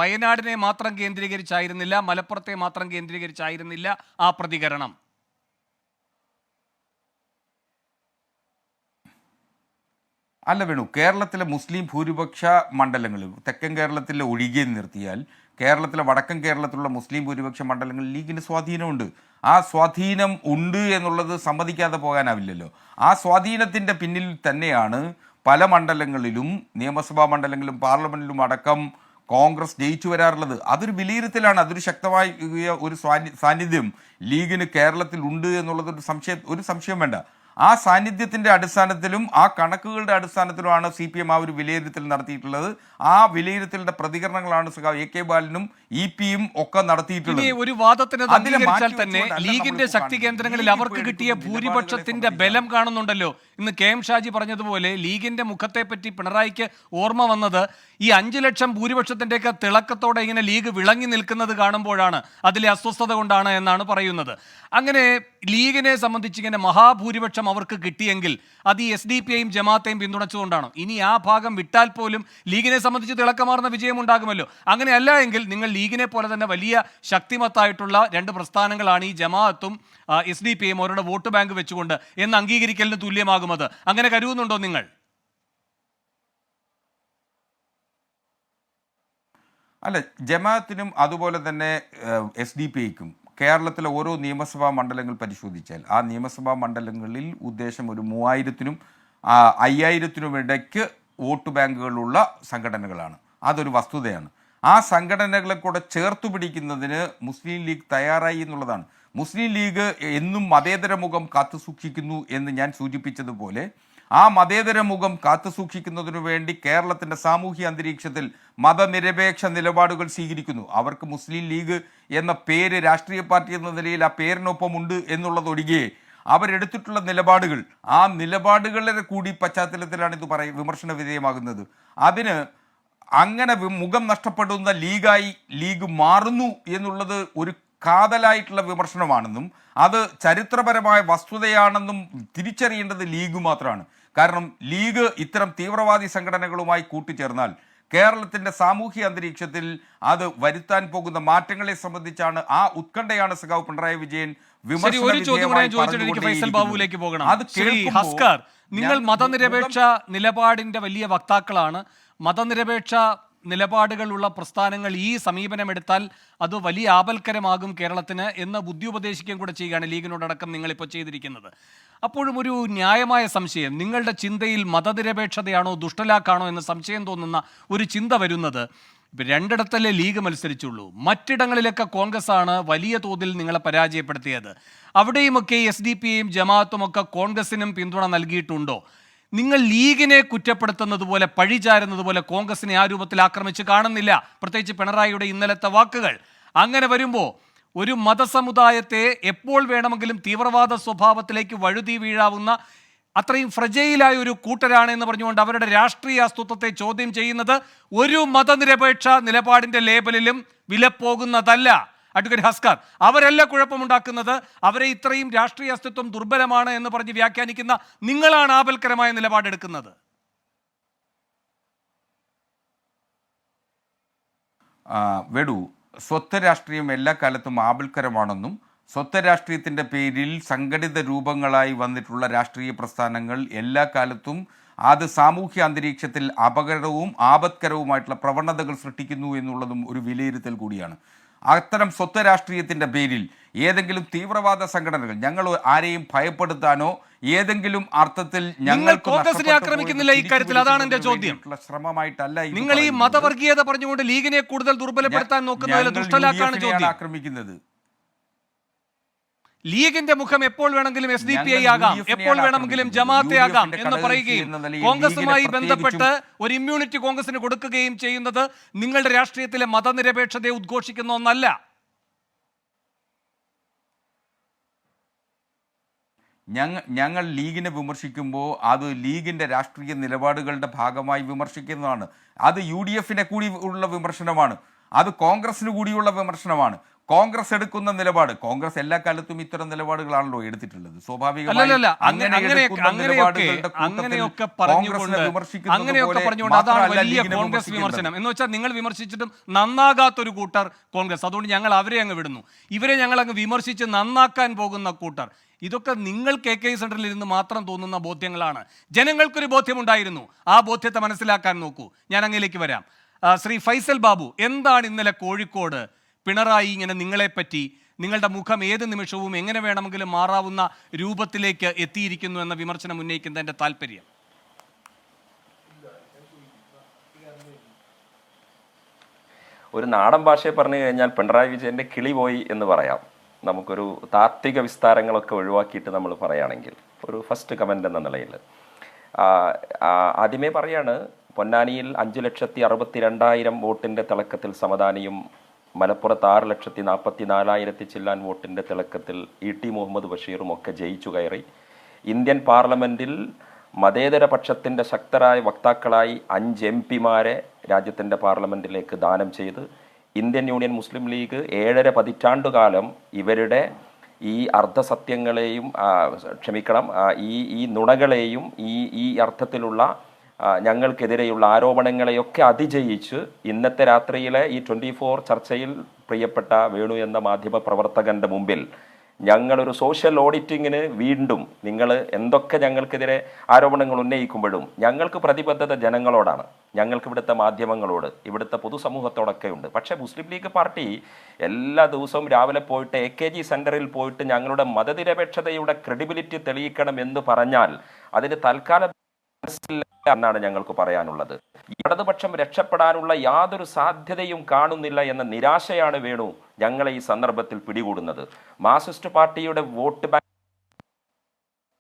വയനാടിനെ മാത്രം കേന്ദ്രീകരിച്ചായിരുന്നില്ല, മലപ്പുറത്തെ മാത്രം കേന്ദ്രീകരിച്ചായിരുന്നില്ല ആ പ്രതികരണം. അല്ല വേണു, കേരളത്തിലെ മുസ്ലിം ഭൂരിപക്ഷ മണ്ഡലങ്ങളിൽ തെക്കൻ കേരളത്തിലെ ഒഴികെ നിർത്തിയാൽ കേരളത്തിലെ വടക്കൻ കേരളത്തിലുള്ള മുസ്ലിം ഭൂരിപക്ഷ മണ്ഡലങ്ങളിൽ ലീഗിന് സ്വാധീനമുണ്ട്. ആ സ്വാധീനം ഉണ്ട് എന്നുള്ളത് സമ്മതിക്കാതെ പോകാനാവില്ലല്ലോ. ആ സ്വാധീനത്തിൻ്റെ പിന്നിൽ തന്നെയാണ് പല മണ്ഡലങ്ങളിലും, നിയമസഭാ മണ്ഡലങ്ങളിലും പാർലമെൻറ്റിലും അടക്കം കോൺഗ്രസ് ജയിച്ചു വരാറുള്ളത്. അതൊരു വിലയിരുത്തലാണ്. അതൊരു ശക്തമായ ഒരു സാന്നിധ്യം ലീഗിന് കേരളത്തിൽ ഉണ്ട് എന്നുള്ളത് ഒരു സംശയം വേണ്ട. ആ സാന്നിധ്യത്തിൻ്റെ അടിസ്ഥാനത്തിലും ആ കണക്കുകളുടെ അടിസ്ഥാനത്തിലുമാണ് CPM ആ ഒരു വിലയിരുത്തൽ നടത്തിയിട്ടുള്ളത്. ആ വിലയിരുത്തലിന്റെ പ്രതികരണങ്ങളാണ് AK ബാലനും EP-യും ഒക്കെ നടത്തിയിട്ടുള്ളത്. ഒരു വാദത്തിന് തന്നെ ലീഗിന്റെ ശക്തി കേന്ദ്രങ്ങളിൽ അവർക്ക് കിട്ടിയ ഭൂരിപക്ഷത്തിന്റെ ബലം കാണുന്നുണ്ടല്ലോ. ഇന്ന് KM ഷാജി പറഞ്ഞതുപോലെ ലീഗിന്റെ മുഖത്തെ പറ്റി പിണറായിക്ക് ഓർമ്മ വന്നത് ഈ 5 ലക്ഷം ഭൂരിപക്ഷത്തിൻ്റെയൊക്കെ തിളക്കത്തോടെ ഇങ്ങനെ ലീഗ് വിളങ്ങി നിൽക്കുന്നത് കാണുമ്പോഴാണ്, അതിലെ അസ്വസ്ഥത കൊണ്ടാണ് എന്നാണ് പറയുന്നത്. അങ്ങനെ ലീഗിനെ സംബന്ധിച്ച് ഇങ്ങനെ മഹാഭൂരിപക്ഷം അവർക്ക് കിട്ടിയെങ്കിൽ അത് ഈ SDP-യെയും ജമാഅത്തെയും പിന്തുണച്ചുകൊണ്ടാണ്. ഇനി ആ ഭാഗം വിട്ടാൽ പോലും ലീഗിനെ സംബന്ധിച്ച് തിളക്കമാർന്ന വിജയം ഉണ്ടാകുമല്ലോ. അങ്ങനെയല്ല എങ്കിൽ നിങ്ങൾ ലീഗിനെ പോലെ തന്നെ വലിയ ശക്തിമത്തായിട്ടുള്ള 2 പ്രസ്ഥാനങ്ങളാണ് ഈ ജമാഅത്തും SDP-യും അവരുടെ വോട്ട് ബാങ്ക് വെച്ചുകൊണ്ട് എന്ന് അംഗീകരിക്കലിന് തുല്യമാകുമത്. അങ്ങനെ കരുതുന്നുണ്ടോ നിങ്ങൾ? അല്ല, ജമാഅത്തിനും അതുപോലെ തന്നെ SDP-യ്ക്കും കേരളത്തിലെ ഓരോ നിയമസഭാ മണ്ഡലങ്ങൾ പരിശോധിച്ചാൽ ആ നിയമസഭാ മണ്ഡലങ്ങളിൽ ഉദ്ദേശം ഒരു 3000-നും 5000-നും ഇടയ്ക്ക് വോട്ട് ബാങ്കുകളുള്ള സംഘടനകളാണ്. അതൊരു വസ്തുതയാണ്. ആ സംഘടനകളെ കൂടെ ചേർത്തു പിടിക്കുന്നതിന് മുസ്ലിം ലീഗ് തയ്യാറായി എന്നുള്ളതാണ്. മുസ്ലിം ലീഗ് എന്നും മതേതര മുഖം കാത്തു സൂക്ഷിക്കുന്നു എന്ന് ഞാൻ സൂചിപ്പിച്ചതുപോലെ ആ മതേതര മുഖം കാത്തുസൂക്ഷിക്കുന്നതിനു വേണ്ടി കേരളത്തിൻ്റെ സാമൂഹ്യ അന്തരീക്ഷത്തിൽ മതനിരപേക്ഷ നിലപാടുകൾ സ്വീകരിക്കുന്നു. അവർക്ക് മുസ്ലിം ലീഗ് എന്ന പേര് രാഷ്ട്രീയ പാർട്ടി എന്ന നിലയിൽ ആ പേരിനൊപ്പമുണ്ട് എന്നുള്ളതൊഴികെ അവരെടുത്തിട്ടുള്ള നിലപാടുകൾ, ആ നിലപാടുകളുടെ കൂടി പശ്ചാത്തലത്തിലാണ് ഇത് വിമർശന വിധേയമാകുന്നത്. അതിന് അങ്ങനെ മുഖം നഷ്ടപ്പെടുന്ന ലീഗായി ലീഗ് മാറുന്നു എന്നുള്ളത് ഒരു കാതലായിട്ടുള്ള വിമർശനമാണെന്നും അത് ചരിത്രപരമായ വസ്തുതയാണെന്നും തിരിച്ചറിയേണ്ടത് ലീഗ് മാത്രമാണ്. കാരണം ലീഗ് ഇത്തരം തീവ്രവാദി സംഘടനകളുമായി കൂട്ടിച്ചേർന്നാൽ കേരളത്തിൻ്റെ സാമൂഹ്യ അന്തരീക്ഷത്തിൽ അത് വരുത്താൻ പോകുന്ന മാറ്റങ്ങളെ സംബന്ധിച്ചാണ്, ആ ഉത്കണ്ഠയാണ് സഖാവ് പിണറായി വിജയൻ ഫൈസൽ ബാബുവിലേക്ക് പോകണം. ഹസ്കർ, നിങ്ങൾ മതനിരപേക്ഷ നിലപാടിന്റെ വലിയ വക്താക്കളാണ്. മതനിരപേക്ഷ നിലപാടുകളുള്ള പ്രസ്ഥാനങ്ങൾ ഈ സമീപനമെടുത്താൽ അത് വലിയ ആപൽക്കരമാകും കേരളത്തിന് എന്ന് ബുദ്ധി ഉപദേശിക്കുകയും കൂടെ ചെയ്യുകയാണ് ലീഗിനോടക്കം നിങ്ങളിപ്പോൾ ചെയ്തിരിക്കുന്നത്. അപ്പോഴും ഒരു ന്യായമായ സംശയം, നിങ്ങളുടെ ചിന്തയിൽ മതനിരപേക്ഷതയാണോ ദുഷ്ടലാക്കാണോ എന്ന് സംശയം തോന്നുന്ന ഒരു ചിന്ത വരുന്നത്, ഇപ്പം രണ്ടിടത്തല്ലേ ലീഗ് മത്സരിച്ചുള്ളൂ, മറ്റിടങ്ങളിലൊക്കെ കോൺഗ്രസ് ആണ് വലിയ തോതിൽ നിങ്ങളെ പരാജയപ്പെടുത്തിയത്. അവിടെയുമൊക്കെ SDPയും ജമാഅത്തും ഒക്കെ കോൺഗ്രസിനും പിന്തുണ നൽകിയിട്ടുണ്ടോ? നിങ്ങൾ ലീഗിനെ കുറ്റപ്പെടുത്തുന്നത് പോലെ, പഴിചാരുന്നത് പോലെ കോൺഗ്രസിനെ ആ രൂപത്തിൽ ആക്രമിച്ച് കാണുന്നില്ല, പ്രത്യേകിച്ച് പിണറായിയുടെ ഇന്നലത്തെ വാക്കുകൾ. അങ്ങനെ വരുമ്പോൾ ഒരു മതസമുദായത്തെ എപ്പോൾ വേണമെങ്കിലും തീവ്രവാദ സ്വഭാവത്തിലേക്ക് വഴുതി വീഴാവുന്ന അത്രയും ഫ്രജയിലായ ഒരു കൂട്ടരാണ് എന്ന് പറഞ്ഞുകൊണ്ട് അവരുടെ രാഷ്ട്രീയ അസ്തിത്വത്തെ ചോദ്യം ചെയ്യുന്നത് ഒരു മതനിരപേക്ഷ നിലപാടിന്റെ ലേബലിലും വിലപ്പോകുന്നതല്ല. അഡ്വക്കേറ്റ് ഹസ്കർ, അവരല്ല കുഴപ്പമുണ്ടാക്കുന്നത്. അവരെ ഇത്രയും രാഷ്ട്രീയ അസ്തിത്വം ദുർബലമാണ് എന്ന് പറഞ്ഞ് വ്യാഖ്യാനിക്കുന്ന നിങ്ങളാണ് ആപൽക്കരമായ നിലപാടെടുക്കുന്നത്. വേടു, സ്വത്ത് രാഷ്ട്രീയം എല്ലാ കാലത്തും ആപൽക്കരമാണെന്നും സ്വത്ത് രാഷ്ട്രീയത്തിൻ്റെ പേരിൽ സംഘടിത രൂപങ്ങളായി വന്നിട്ടുള്ള രാഷ്ട്രീയ പ്രസ്ഥാനങ്ങൾ എല്ലാ കാലത്തും അത് സാമൂഹ്യ അന്തരീക്ഷത്തിൽ അപകടവും ആപത്കരവുമായിട്ടുള്ള പ്രവണതകൾ സൃഷ്ടിക്കുന്നു എന്നുള്ളതും ഒരു വിലയിരുത്തൽ കൂടിയാണ്. അത്തരം സ്വത്ത് രാഷ്ട്രീയത്തിൻ്റെ പേരിൽ ഏതെങ്കിലും തീവ്രവാദ സംഘടനകൾ, ഞങ്ങൾ ആരെയും ഭയപ്പെടുത്താനോ ഏതെങ്കിലും അർത്ഥത്തിൽ കോൺഗ്രസിനെ ആക്രമിക്കുന്നില്ല ഇക്കാര്യത്തിൽ, അതാണ് എന്റെ ചോദ്യം. ശ്രമമായിട്ടല്ല നിങ്ങൾ ഈ മതവർഗീയത പറഞ്ഞുകൊണ്ട് ലീഗിനെ കൂടുതൽ ദുർബലപ്പെടുത്താൻ നോക്കുന്നതിൽ ദുഷ്ടലാക്കാണ് ചോദ്യം. ആക്രമിക്കുന്നത് ലീഗിന്റെ മുഖം എപ്പോൾ വേണമെങ്കിലും SDPI ആകാം, എപ്പോൾ വേണമെങ്കിലും ജമാഅത്തെ ആകാം എന്ന് പറയുകയും കോൺഗ്രസുമായി ബന്ധപ്പെട്ട് ഒരു ഇമ്മ്യൂണിറ്റി കോൺഗ്രസിന് കൊടുക്കുകയും ചെയ്യുന്നത് നിങ്ങളുടെ രാഷ്ട്രീയത്തിലെ മതനിരപേക്ഷതയെ ഉദ്ഘോഷിക്കുന്ന ഒന്നല്ല. ഞങ്ങൾ ലീഗിനെ വിമർശിക്കുമ്പോൾ അത് ലീഗിൻ്റെ രാഷ്ട്രീയ നിലപാടുകളുടെ ഭാഗമായി വിമർശിക്കുന്നതാണ്. അത് UDF കൂടി ഉള്ള വിമർശനമാണ്, അത് കോൺഗ്രസിന് കൂടിയുള്ള വിമർശനമാണ്. കോൺഗ്രസ് എടുക്കുന്ന നിലപാട്, കോൺഗ്രസ് എല്ലാ കാലത്തും ഇത്തരം നിലപാടുകളാണല്ലോ എടുത്തിട്ടുള്ളത്. സ്വാഭാവികമായും അങ്ങനെയൊക്കെ പറഞ്ഞുകൊണ്ട് അതാണ് വലിയ കോൺഗ്രസ് വിമർശനം എന്ന് വെച്ചാൽ നിങ്ങൾ വിമർശിച്ചിട്ടും നന്നാകാത്തൊരു കൂട്ടർ കോൺഗ്രസ്, അതുകൊണ്ട് ഞങ്ങൾ അവരെ അങ്ങ് വിടുന്നു, ഇവരെ ഞങ്ങൾ അങ്ങ് വിമർശിച്ച് നന്നാക്കാൻ പോകുന്ന കൂട്ടർ. ഇതൊക്കെ നിങ്ങൾ KK സെന്ററിൽ ഇരുന്ന് മാത്രം തോന്നുന്ന ബോധ്യങ്ങളാണ്. ജനങ്ങൾക്കൊരു ബോധ്യമുണ്ടായിരുന്നു, ആ ബോധ്യത്തെ മനസ്സിലാക്കാൻ നോക്കൂ. ഞാൻ അങ്ങയിലേക്ക് വരാം. ശ്രീ ഫൈസൽ ബാബു, എന്താണ് ഇന്നലെ കോഴിക്കോട് പിണറായി ഇങ്ങനെ നിങ്ങളെപ്പറ്റി, നിങ്ങളുടെ മുഖം ഏത് നിമിഷവും എങ്ങനെ വേണമെങ്കിലും മാറാവുന്ന രൂപത്തിലേക്ക് എത്തിയിരിക്കുന്നു എന്ന വിമർശനം ഉന്നയിക്കുന്നതിൻ്റെ താല്പര്യം? ഒരു നാടൻ ഭാഷയെ പറഞ്ഞു കഴിഞ്ഞാൽ പിണറായി വിജയൻ്റെ കിളി പോയി എന്ന് പറയാം. നമുക്കൊരു താത്വിക വിസ്താരങ്ങളൊക്കെ ഒഴിവാക്കിയിട്ട് നമ്മൾ പറയുകയാണെങ്കിൽ ഒരു ഫസ്റ്റ് കമൻ്റ് എന്ന നിലയിൽ ആദ്യമേ പറയാണ്, പൊന്നാനിയിൽ 5,62,000 വോട്ടിൻ്റെ തിളക്കത്തിൽ സമദാനിയും മലപ്പുറത്ത് 6,44,000 ചില്ലാൻ വോട്ടിൻ്റെ തിളക്കത്തിൽ ET മുഹമ്മദ് ബഷീറും ഒക്കെ ജയിച്ചു കയറി. ഇന്ത്യൻ പാർലമെൻറ്റിൽ മതേതര പക്ഷത്തിൻ്റെ ശക്തരായ വക്താക്കളായി 5 MP രാജ്യത്തിൻ്റെ പാർലമെൻറ്റിലേക്ക് ദാനം ചെയ്ത് ഇന്ത്യൻ യൂണിയൻ മുസ്ലിം ലീഗ് 7.5 പതിറ്റാണ്ടുകാലം ഇവരുടെ ഈ അർദ്ധസത്യങ്ങളെയും ഈ നുണകളെയും ഈ അർത്ഥത്തിലുള്ള ഞങ്ങൾക്കെതിരെയുള്ള ആരോപണങ്ങളെയൊക്കെ അതിജയിച്ച് ഇന്നത്തെ രാത്രിയിലെ ഈ 24 ചർച്ചയിൽ പ്രിയപ്പെട്ട വേണു എന്ന മാധ്യമ പ്രവർത്തകൻ്റെ മുമ്പിൽ ഞങ്ങളൊരു സോഷ്യൽ ഓഡിറ്റിങ്ങിന് വീണ്ടും നിങ്ങൾ എന്തൊക്കെ ഞങ്ങൾക്കെതിരെ ആരോപണങ്ങൾ ഉന്നയിക്കുമ്പോഴും ഞങ്ങൾക്ക് പ്രതിബദ്ധത ജനങ്ങളോടാണ്, ഞങ്ങൾക്ക് ഇവിടുത്തെ മാധ്യമങ്ങളോട്, ഇവിടുത്തെ പൊതുസമൂഹത്തോടൊക്കെ ഉണ്ട്. പക്ഷേ മുസ്ലിം ലീഗ് പാർട്ടി എല്ലാ ദിവസവും രാവിലെ പോയിട്ട് AKG സെൻറ്ററിൽ പോയിട്ട് ഞങ്ങളുടെ മതനിരപേക്ഷതയുടെ ക്രെഡിബിലിറ്റി തെളിയിക്കണം എന്ന് പറഞ്ഞാൽ അതിന് തൽക്കാലം എന്നാണ് ഞങ്ങൾക്ക് പറയാനുള്ളത്. ഇടതുപക്ഷം രക്ഷപ്പെടാനുള്ള യാതൊരു സാധ്യതയും കാണുന്നില്ല എന്ന നിരാശയാണ് വേണു ഞങ്ങളെ ഈ സന്ദർഭത്തിൽ പിടികൂടുന്നത്. മാർക്സിസ്റ്റ് പാർട്ടിയുടെ വോട്ട് ബാങ്ക്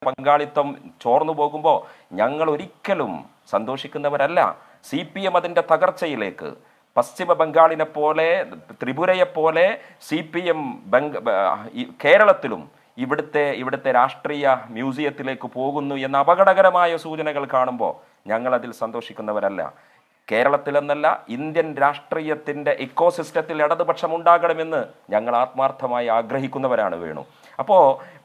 പങ്കാളിത്തം ചോർന്നു പോകുമ്പോൾ ഞങ്ങൾ ഒരിക്കലും സന്തോഷിക്കുന്നവരല്ല. CPM അതിൻ്റെ തകർച്ചയിലേക്ക്, പശ്ചിമ ബംഗാളിനെ പോലെ, ത്രിപുരയെ പോലെ CPM കേരളത്തിലും ഇവിടുത്തെ രാഷ്ട്രീയ മ്യൂസിയത്തിലേക്ക് പോകുന്നു എന്ന അപകടകരമായ സൂചനകൾ കാണുമ്പോൾ ഞങ്ങൾ അതിൽ സന്തോഷിക്കുന്നവരല്ല. കേരളത്തിലെന്നല്ല, ഇന്ത്യൻ രാഷ്ട്രീയത്തിൻ്റെ ഇക്കോസിസ്റ്റത്തിൽ ഇടതുപക്ഷം ഉണ്ടാകണമെന്ന് ഞങ്ങൾ ആത്മാർത്ഥമായി ആഗ്രഹിക്കുന്നവരാണ് വേണു.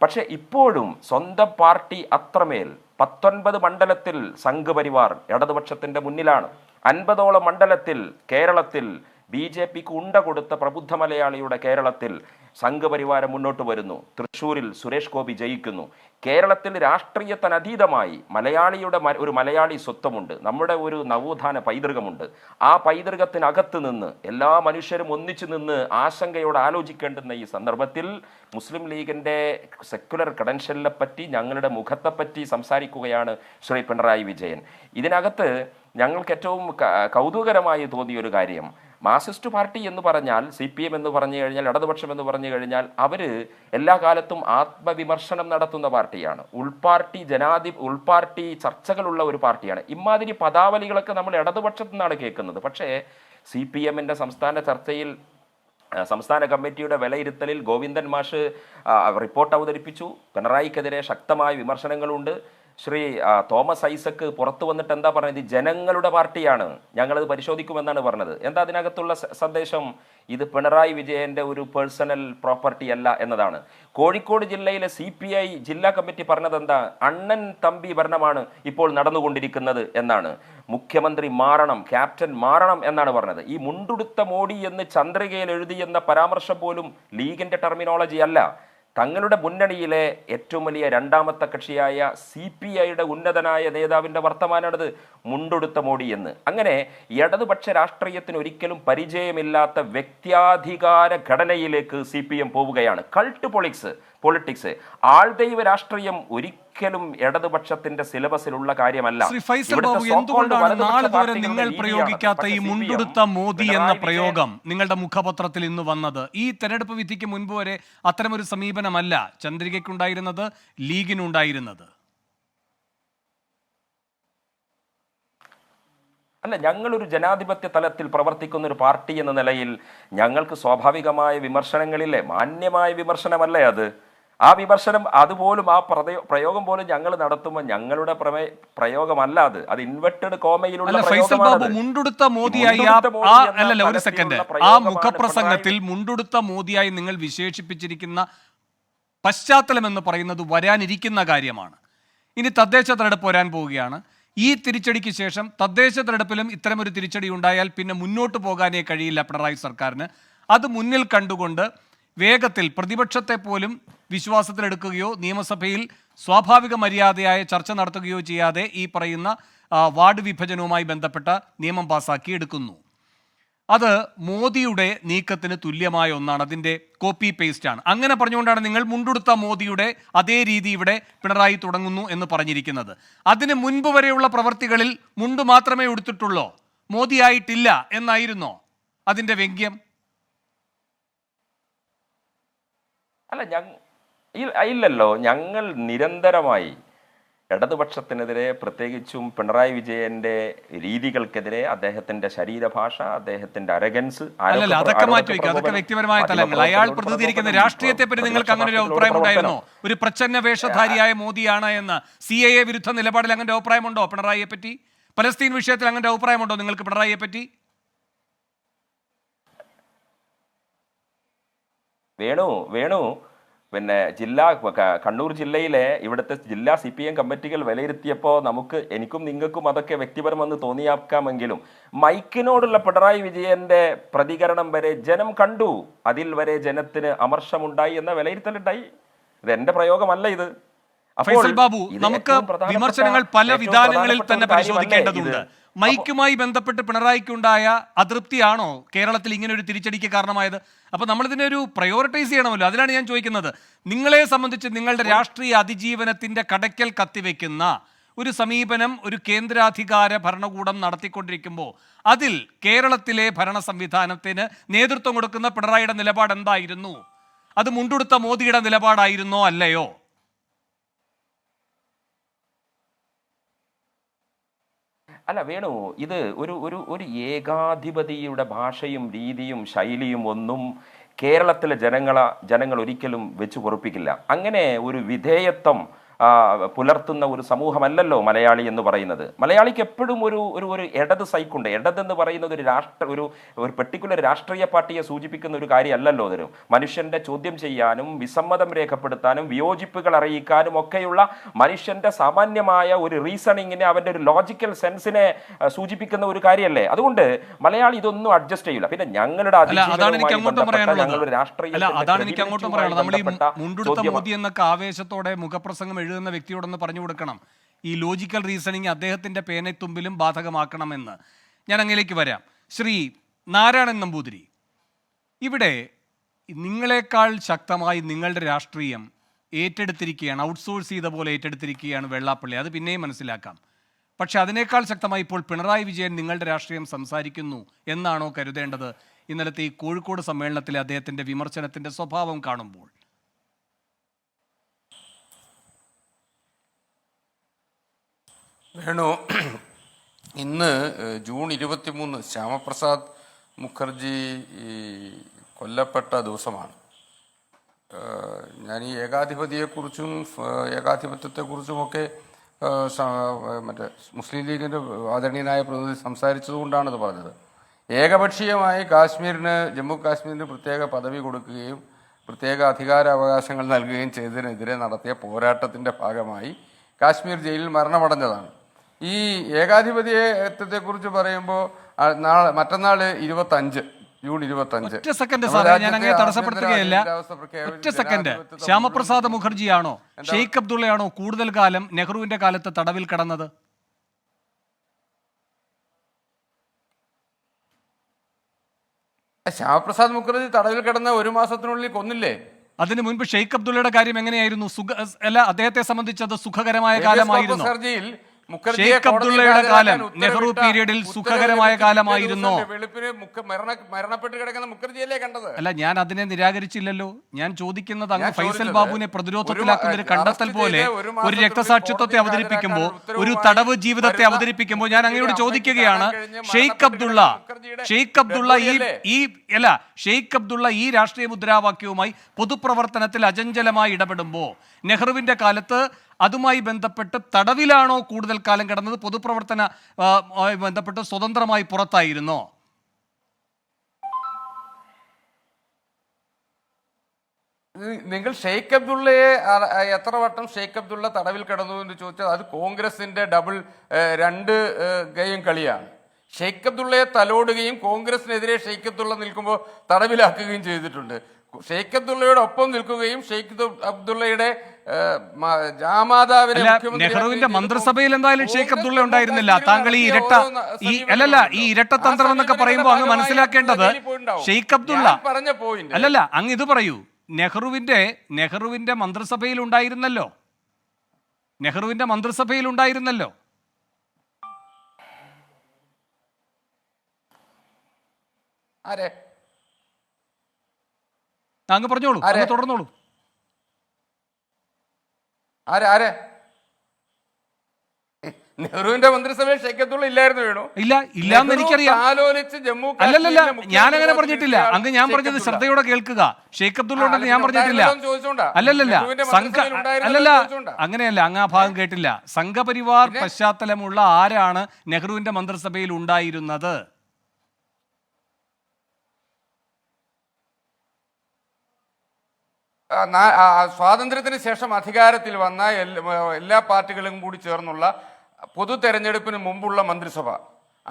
പക്ഷേ ഇപ്പോഴും സ്വന്തം പാർട്ടി അത്രമേൽ 19 മണ്ഡലത്തിൽ സംഘ് പരിവാർ ഇടതുപക്ഷത്തിൻ്റെ മുന്നിലാണ്. 50ഓളം മണ്ഡലത്തിൽ കേരളത്തിൽ BJPക്ക് ഉണ്ട കൊടുത്ത പ്രബുദ്ധ മലയാളിയുടെ കേരളത്തിൽ സംഘ് പരിവാരം മുന്നോട്ട് വരുന്നു. തൃശ്ശൂരിൽ സുരേഷ് ഗോപി ജയിക്കുന്നു. കേരളത്തിൽ രാഷ്ട്രീയത്തിനതീതമായി മലയാളിയുടെ ഒരു മലയാളി സ്വത്വമുണ്ട്, നമ്മുടെ ഒരു നവോത്ഥാന പൈതൃകമുണ്ട്. ആ പൈതൃകത്തിനകത്ത് നിന്ന് എല്ലാ മനുഷ്യരും ഒന്നിച്ചു നിന്ന് ആശങ്കയോടെ ആലോചിക്കേണ്ടുന്ന ഈ സന്ദർഭത്തിൽ മുസ്ലിം ലീഗിൻ്റെ സെക്യുലർ ക്രെഡൻഷ്യലിനെ പറ്റി, ഞങ്ങളുടെ മുഖത്തെപ്പറ്റി സംസാരിക്കുകയാണ് ശ്രീ പിണറായി വിജയൻ. ഇതിനകത്ത് ഞങ്ങൾക്ക് ഏറ്റവും കൗതുകരമായി തോന്നിയൊരു കാര്യം, മാർക്സിസ്റ്റ് പാർട്ടി എന്ന് പറഞ്ഞാൽ, CPM എന്ന് പറഞ്ഞു കഴിഞ്ഞാൽ, ഇടതുപക്ഷം എന്ന് പറഞ്ഞു കഴിഞ്ഞാൽ അവർ എല്ലാ കാലത്തും ആത്മവിമർശനം നടത്തുന്ന പാർട്ടിയാണ്. ഉൾപാർട്ടി ചർച്ചകളുള്ള ഒരു പാർട്ടിയാണ്. ഇമാതിരി പദാവലികളൊക്കെ നമ്മൾ ഇടതുപക്ഷത്തു നിന്നാണ് കേൾക്കുന്നത്. പക്ഷേ CPMൻ്റെ സംസ്ഥാന കമ്മിറ്റിയുടെ വിലയിരുത്തലിൽ ഗോവിന്ദൻ മാഷ് റിപ്പോർട്ട് അവതരിപ്പിച്ചു. പിണറായിക്കെതിരെ ശക്തമായ വിമർശനങ്ങളുണ്ട്. ശ്രീ തോമസ് ഐസക്ക് പുറത്തു വന്നിട്ട് എന്താ പറഞ്ഞത്? ജനങ്ങളുടെ പാർട്ടിയാണ്, ഞങ്ങളത് പരിശോധിക്കുമെന്നാണ് പറഞ്ഞത്. എന്താ അതിനകത്തുള്ള സന്ദേശം? ഇത് പിണറായി വിജയൻ്റെ ഒരു പേഴ്സണൽ പ്രോപ്പർട്ടി അല്ല എന്നതാണ്. കോഴിക്കോട് ജില്ലയിലെ CPI ജില്ലാ കമ്മിറ്റി പറഞ്ഞത് എന്താ? അണ്ണൻ തമ്പി ഭരണമാണ് ഇപ്പോൾ നടന്നുകൊണ്ടിരിക്കുന്നത് എന്നാണ്. മുഖ്യമന്ത്രി മാറണം, ക്യാപ്റ്റൻ മാറണം എന്നാണ് പറഞ്ഞത്. ഈ മുണ്ടുടുത്ത മോഡി എന്ന് ചന്ദ്രികയിൽ എഴുതിയെന്ന പരാമർശം പോലും ലീഗിൻ്റെ ടെർമിനോളജി അല്ല. തങ്ങളുടെ മുന്നണിയിലെ ഏറ്റവും വലിയ രണ്ടാമത്തെ കക്ഷിയായ CPIയുടെ ഉന്നതനായ നേതാവിൻ്റെ വർത്തമാനമാണിത്, മുണ്ടുടുത്ത മോഡി എന്ന്. അങ്ങനെ ഇടതുപക്ഷ രാഷ്ട്രീയത്തിന് ഒരിക്കലും പരിചയമില്ലാത്ത വ്യക്തിയാധികാര ഘടനയിലേക്ക് CPM പോവുകയാണ്. കൾട്ട് പൊളിറ്റിക്സ്, ആൾദൈവ രാഷ്ട്രീയം ഒരിക്കലും ഇടതുപക്ഷത്തിന്റെ സിലബസിലുള്ള കാര്യമല്ല. ശ്രീ ഫൈസൽ ബാബു, എന്തുകൊണ്ടാണ് നാളിതുവരെ നിങ്ങൾ പ്രയോഗിക്കാത്ത ഈ മുണ്ടുടുത്ത മോദി എന്ന പ്രയോഗം നിങ്ങളുടെ മുഖപത്രത്തിൽ ഇന്ന് വന്നത്? ഈ തെരഞ്ഞെടുപ്പ് വിധിക്ക് മുൻപ് വരെ അത്തരമൊരു സമീപനമല്ല ചന്ദ്രികയ്ക്കുണ്ടായിരുന്നത്, ലീഗിനുണ്ടായിരുന്നത്. അല്ല, ഞങ്ങളൊരു ജനാധിപത്യ തലത്തിൽ പ്രവർത്തിക്കുന്ന ഒരു പാർട്ടി എന്ന നിലയിൽ ഞങ്ങൾക്ക് സ്വാഭാവികമായ വിമർശനങ്ങളില്ലേ? മാന്യമായ വിമർശനമല്ലേ അത്? ആ വിമർശനം അതുപോലും, ആ പ്രയോഗം പോലും ഞങ്ങൾ നടത്തുമ്പോൾ ഞങ്ങളുടെ പ്രയോഗമല്ല അത് ഇൻവെർട്ടഡ് കോമയിലുള്ള പ്രയോഗമാണ്. മുണ്ടുടുത്ത മോദിയായി ഒരു സെക്കൻഡ്, ആ മുഖപ്രസംഗത്തിൽ മുണ്ടുടുത്ത മോദിയായി നിങ്ങൾ വിശേഷിപ്പിച്ചിരിക്കുന്ന പശ്ചാത്തലം എന്ന് പറയുന്നത് വരാനിരിക്കുന്ന കാര്യമാണ്. ഇനി തദ്ദേശ തെരഞ്ഞെടുപ്പ് വരാൻ പോവുകയാണ്. ഈ തിരിച്ചടിക്ക് ശേഷം തദ്ദേശ തെരഞ്ഞെടുപ്പിലും ഇത്തരമൊരു തിരിച്ചടി ഉണ്ടായാൽ പിന്നെ മുന്നോട്ട് പോകാനേ കഴിയില്ല പിണറായി സർക്കാരിന്. അത് മുന്നിൽ കണ്ടുകൊണ്ട് വേഗത്തിൽ പ്രതിപക്ഷത്തെ പോലും വിശ്വാസത്തിലെടുക്കുകയോ നിയമസഭയിൽ സ്വാഭാവിക മര്യാദയായ ചർച്ച നടത്തുകയോ ചെയ്യാതെ ഈ പറയുന്ന വാർഡ് വിഭജനവുമായി ബന്ധപ്പെട്ട നിയമം പാസാക്കി എടുക്കുന്നു. അത് മോദിയുടെ നീക്കത്തിന് തുല്യമായ ഒന്നാണ്, അതിൻ്റെ കോപ്പി പേസ്റ്റാണ്. അങ്ങനെ പറഞ്ഞുകൊണ്ടാണ് നിങ്ങൾ മുണ്ടുടുത്ത മോദിയുടെ അതേ രീതി ഇവിടെ പിണറായി തുടങ്ങുന്നു എന്ന് പറഞ്ഞിരിക്കുന്നത്. അതിന് മുൻപ് വരെയുള്ള പ്രവർത്തികളിൽ മുണ്ട് മാത്രമേ ഉടുത്തിട്ടുള്ളൂ, മോദിയായിട്ടില്ല എന്നായിരുന്നോ അതിൻ്റെ വ്യംഗ്യം? അല്ല, ഇല്ലല്ലോ. ഞങ്ങൾ നിരന്തരമായി ഇടതുപക്ഷത്തിനെതിരെ, പ്രത്യേകിച്ചും പിണറായി വിജയന്റെ രീതികൾക്കെതിരെ, അദ്ദേഹത്തിന്റെ ശരീരഭാഷ, അദ്ദേഹത്തിന്റെ അരഗൻസ്, അതൊക്കെ മാറ്റി വയ്ക്കും, അതൊക്കെ വ്യക്തിപരമായ തലങ്ങൾ. അയാൾ പ്രതിനിധീകരിക്കുന്ന രാഷ്ട്രീയത്തെ പറ്റി നിങ്ങൾക്ക് അങ്ങനെ ഒരു അഭിപ്രായം ഉണ്ടായിരുന്നോ? ഒരു പ്രച്ഛന്ന വേഷധാരിയായ മോദിയാണ് എന്ന് CAA വിരുദ്ധ നിലപാടിൽ അങ്ങനെ അഭിപ്രായമുണ്ടോ പിണറായിയെ പറ്റി? പലസ്തീൻ വിഷയത്തിൽ അങ്ങനെ അഭിപ്രായമുണ്ടോ നിങ്ങൾക്ക് പിണറായിയെ പറ്റി? വേണു പിന്നെ കണ്ണൂർ ജില്ലയിലെ ഇവിടുത്തെ ജില്ലാ CPM കമ്മിറ്റികൾ വിലയിരുത്തിയപ്പോൾ എനിക്കും നിങ്ങൾക്കും അതൊക്കെ വ്യക്തിപരമെന്ന് തോന്നിയാക്കാമെങ്കിലും മൈക്കിനോടുള്ള പിണറായി വിജയന്റെ പ്രതികരണം വരെ ജനം കണ്ടു. അതിൽ വരെ ജനത്തിന് അമർഷമുണ്ടായി എന്ന വിലയിരുത്തലുണ്ടായി. ഇത് എന്റെ പ്രയോഗമല്ല ഇത്. ഫൈസൽ ബാബു, നമുക്ക് വിമർശനങ്ങൾ പല വിധാനങ്ങളിൽ തന്നെ പരിശോധിക്കേണ്ടതുണ്ട്. മൈക്കുമായി ബന്ധപ്പെട്ട് പിണറായിക്കുണ്ടായ അതൃപ്തിയാണോ കേരളത്തിൽ ഇങ്ങനെ ഒരു തിരിച്ചടിക്ക് കാരണമായത്? അപ്പോൾ നമ്മളിതിനെ ഒരു പ്രയോറിറ്റൈസ് ചെയ്യണമല്ലോ. അതിലാണ് ഞാൻ ചോദിക്കുന്നത്. നിങ്ങളെ സംബന്ധിച്ച് നിങ്ങളുടെ രാഷ്ട്രീയ അതിജീവനത്തിൻ്റെ കടയ്ക്കൽ കത്തിവെക്കുന്ന ഒരു സമീപനം ഒരു കേന്ദ്രാധികാര ഭരണകൂടം നടത്തിക്കൊണ്ടിരിക്കുമ്പോൾ അതിൽ കേരളത്തിലെ ഭരണ സംവിധാനത്തിന് നേതൃത്വം കൊടുക്കുന്ന പിണറായിയുടെ നിലപാട് എന്തായിരുന്നു? അത് മുണ്ടുടുത്ത മോദിയുടെ നിലപാടായിരുന്നോ അല്ലയോ? അല്ല വേണു, ഇത് ഒരു ഒരു ഒരു ഏകാധിപതിയുടെ ഭാഷയും രീതിയും ശൈലിയും ഒന്നും കേരളത്തിലെ ജനങ്ങൾ ഒരിക്കലും വെച്ചു പൊറുപ്പിക്കില്ല. അങ്ങനെ ഒരു വിധേയത്വം പുലർത്തുന്ന ഒരു സമൂഹമല്ലല്ലോ മലയാളി എന്ന് പറയുന്നത്. മലയാളിക്ക് എപ്പോഴും ഒരു ഒരു ഒരു ഇടത് സൈക്കുണ്ട്. ഇടതെന്ന് പറയുന്നത് ഒരു പെർട്ടിക്കുലർ രാഷ്ട്രീയ പാർട്ടിയെ സൂചിപ്പിക്കുന്ന ഒരു കാര്യമല്ലല്ലോ. അതൊരു മനുഷ്യന്റെ ചോദ്യം ചെയ്യാനും വിസമ്മതം രേഖപ്പെടുത്താനും വിയോജിപ്പുകൾ അറിയിക്കാനും ഒക്കെയുള്ള മനുഷ്യന്റെ സാമാന്യമായ ഒരു റീസണിങ്ങിനെ, അവന്റെ ഒരു ലോജിക്കൽ സെൻസിനെ സൂചിപ്പിക്കുന്ന ഒരു കാര്യമല്ലേ. അതുകൊണ്ട് മലയാളി ഇതൊന്നും അഡ്ജസ്റ്റ് ചെയ്യില്ല. പിന്നെ ഞങ്ങളുടെ ആവേശത്തോടെ മുഖപ്രസംഗം എഴുതുന്ന വ്യക്തിയോടൊന്ന് പറഞ്ഞു കൊടുക്കണം, ഈ ലോജിക്കൽ റീസണിങ് അദ്ദേഹത്തിന്റെ പേനത്തുമ്പിലും ബാധകമാക്കണമെന്ന്. ഞാൻ അങ്ങയിലേക്ക് വരാം. ശ്രീ നാരായണൻ നമ്പൂതിരി, ഇവിടെ നിങ്ങളെക്കാൾ ശക്തമായി നിങ്ങളുടെ രാഷ്ട്രീയം ഏറ്റെടുത്തിരിക്കുകയാണ്, ഔട്ട്സോഴ്സ് ചെയ്ത പോലെ ഏറ്റെടുത്തിരിക്കുകയാണ് വെള്ളാപ്പള്ളി. അത് പിന്നെയും മനസ്സിലാക്കാം. പക്ഷെ അതിനേക്കാൾ ശക്തമായി ഇപ്പോൾ പിണറായി വിജയൻ നിങ്ങളുടെ രാഷ്ട്രീയം സംസാരിക്കുന്നു എന്നാണോ കരുതേണ്ടത് ഇന്നലത്തെ ഈ കോഴിക്കോട് സമ്മേളനത്തിലെ അദ്ദേഹത്തിന്റെ വിമർശനത്തിന്റെ സ്വഭാവം കാണുമ്പോൾ? വേണു, ഇന്ന് ജൂൺ 23 ശ്യാമപ്രസാദ് മുഖർജി കൊല്ലപ്പെട്ട ദിവസമാണ്. ഞാൻ ഈ ഏകാധിപതിയെക്കുറിച്ചും ഏകാധിപത്യത്തെക്കുറിച്ചുമൊക്കെ മറ്റേ മുസ്ലിം ലീഗിൻ്റെ ആദരണീയനായ പ്രതിനിധി സംസാരിച്ചതുകൊണ്ടാണിത് പറഞ്ഞത്. ഏകപക്ഷീയമായി ജമ്മു കാശ്മീരിന് പ്രത്യേക പദവി കൊടുക്കുകയും പ്രത്യേക അധികാരാവകാശങ്ങൾ നൽകുകയും ചെയ്തതിനെതിരെ നടത്തിയ പോരാട്ടത്തിൻ്റെ ഭാഗമായി കാശ്മീർ ജയിലിൽ മരണമടഞ്ഞതാണ്. ഈ ഏകാധിപത്യത്തെക്കുറിച്ച് പറയുമ്പോൾ മറ്റന്നാൾ 25 ജൂൺ 25. ഒറ്റ സെക്കൻഡ് സാറേ, ഞാൻ അങ്ങനെ തടസ്സപ്പെടുത്തുകയല്ല. ഒറ്റ സെക്കൻഡ്. ശ്യാമപ്രസാദ് മുഖർജിയാണോ ഷെയ്ഖ് അബ്ദുള്ളയാണോ കൂടുതൽ കാലം നെഹ്റുവിന്റെ കാലത്ത് തടവിൽ കിടന്നത്? ശ്യാമപ്രസാദ് മുഖർജി തടവിൽ കിടന്ന 1 മാസത്തിനുള്ളിൽ കൊന്നില്ലേ? അതിനു മുൻപ് ഷെയ്ഖ് അബ്ദുള്ളയുടെ കാര്യം എങ്ങനെയായിരുന്നു? അദ്ദേഹത്തെ സംബന്ധിച്ചത് സുഖകരമായ കാലമായിരുന്നു. ഷെയ്ഖ് അബ്ദുള്ളയുടെ കാലം നെഹ്റു പീരീഡിൽ സുഖകരമായ കാലമായിരുന്നു. മരണപ്പെട്ട് കിടക്കുന്ന മുഖർജിയല്ലേ കണ്ടത്? അല്ല, ഞാൻ അതിനെ നിരാകരിച്ചില്ലല്ലോ. ഞാൻ ചോദിക്കുന്നത് അങ്ങ് ഫൈസൽ ബാബുവിനെ പ്രതിരോധത്തിലാക്കുന്ന ഒരു കണ്ടെത്തൽ പോലെ ഒരു രക്തസാക്ഷിത്വത്തെ അവതരിപ്പിക്കുമ്പോൾ, ഒരു തടവ് ജീവിതത്തെ അവതരിപ്പിക്കുമ്പോൾ ഞാൻ അങ്ങയോട് ചോദിക്കുകയാണ്, ഷെയ്ഖ് അബ്ദുള്ള ഈ രാഷ്ട്രീയ മുദ്രാവാക്യവുമായി പൊതുപ്രവർത്തനത്തിൽ അചഞ്ചലമായി ഇടപെടുമ്പോൾ നെഹ്റുവിന്റെ കാലത്ത് അതുമായി ബന്ധപ്പെട്ട് തടവിലാണോ കൂടുതൽ കാലം കിടന്നത്? പൊതുപ്രവർത്തന ബന്ധപ്പെട്ട് സ്വതന്ത്രമായി പുറത്തായിരുന്നോ? നിങ്ങൾ ഷെയ്ഖ് അബ്ദുള്ളയെ എത്ര വട്ടം ഷെയ്ഖ് അബ്ദുള്ള തടവിൽ കിടന്നു എന്ന് ചോദിച്ചാൽ അത് കോൺഗ്രസിന്റെ ഡബിൾ 2 ഗെയിം കളിയാണ്. ഷെയ്ഖ് അബ്ദുള്ളയെ തലോടുകയും കോൺഗ്രസിനെതിരെ ഷെയ്ഖ് അബ്ദുള്ള നിൽക്കുമ്പോൾ തടവിലാക്കുകയും ചെയ്തിട്ടുണ്ട്. ഷെയ്ഖ് അബ്ദുള്ളയുടെ ഒപ്പം നിൽക്കുകയും ഷെയ്ഖ് അബ്ദുള്ളയുടെ ജാമാതാവിനെ നെഹ്റുവിന്റെ മന്ത്രിസഭയിൽ എന്തായാലും ഷെയ്ഖ് അബ്ദുള്ള ഉണ്ടായിരുന്നില്ല. താങ്കൾ ഈ ഇരട്ടതന്ത്രം എന്നൊക്കെ പറയുമ്പോൾ അങ്ങ് മനസ്സിലാക്കേണ്ടത് ഷെയ്ഖ് അബ്ദുള്ള പറഞ്ഞ പോയിന്റ് അല്ലല്ല, അങ്ങ് ഇത് പറയൂ. നെഹ്റുവിന്റെ മന്ത്രിസഭയിൽ ഉണ്ടായിരുന്നല്ലോ. ആരെ? അങ്ങ് പറഞ്ഞോളൂ, തുടർന്നോളൂ. ആരെ? നെഹ്റുവിന്റെ മന്ത്രിസഭയിൽ ഷെയ്ഖ് അബ്ദുള്ള ഇല്ലായിരുന്നു. വേണു ഇല്ലാന്ന് എനിക്കറിയാം. ആലോചിച്ച് ജമ്മു അല്ലല്ല, ഞാൻ അങ്ങനെ പറഞ്ഞിട്ടില്ല. അങ്ങ് ഞാൻ പറഞ്ഞത് ശ്രദ്ധയോടെ കേൾക്കുക. ഷെയ്ഖ് അബ്ദുള്ള ഉണ്ടെന്ന് ഞാൻ പറഞ്ഞിട്ടില്ല. അല്ലല്ല, അങ്ങനെയല്ല, അങ്ങ് ആ ഭാഗം കേട്ടില്ല. സംഘപരിവാർ പശ്ചാത്തലമുള്ള ആരാണ് നെഹ്റുവിന്റെ മന്ത്രിസഭയിൽ ഉണ്ടായിരുന്നത്? സ്വാതന്ത്ര്യത്തിന് ശേഷം അധികാരത്തിൽ വന്ന എല്ലാ പാർട്ടികളും കൂടി ചേർന്നുള്ള പൊതു തെരഞ്ഞെടുപ്പിന് മുമ്പുള്ള മന്ത്രിസഭ.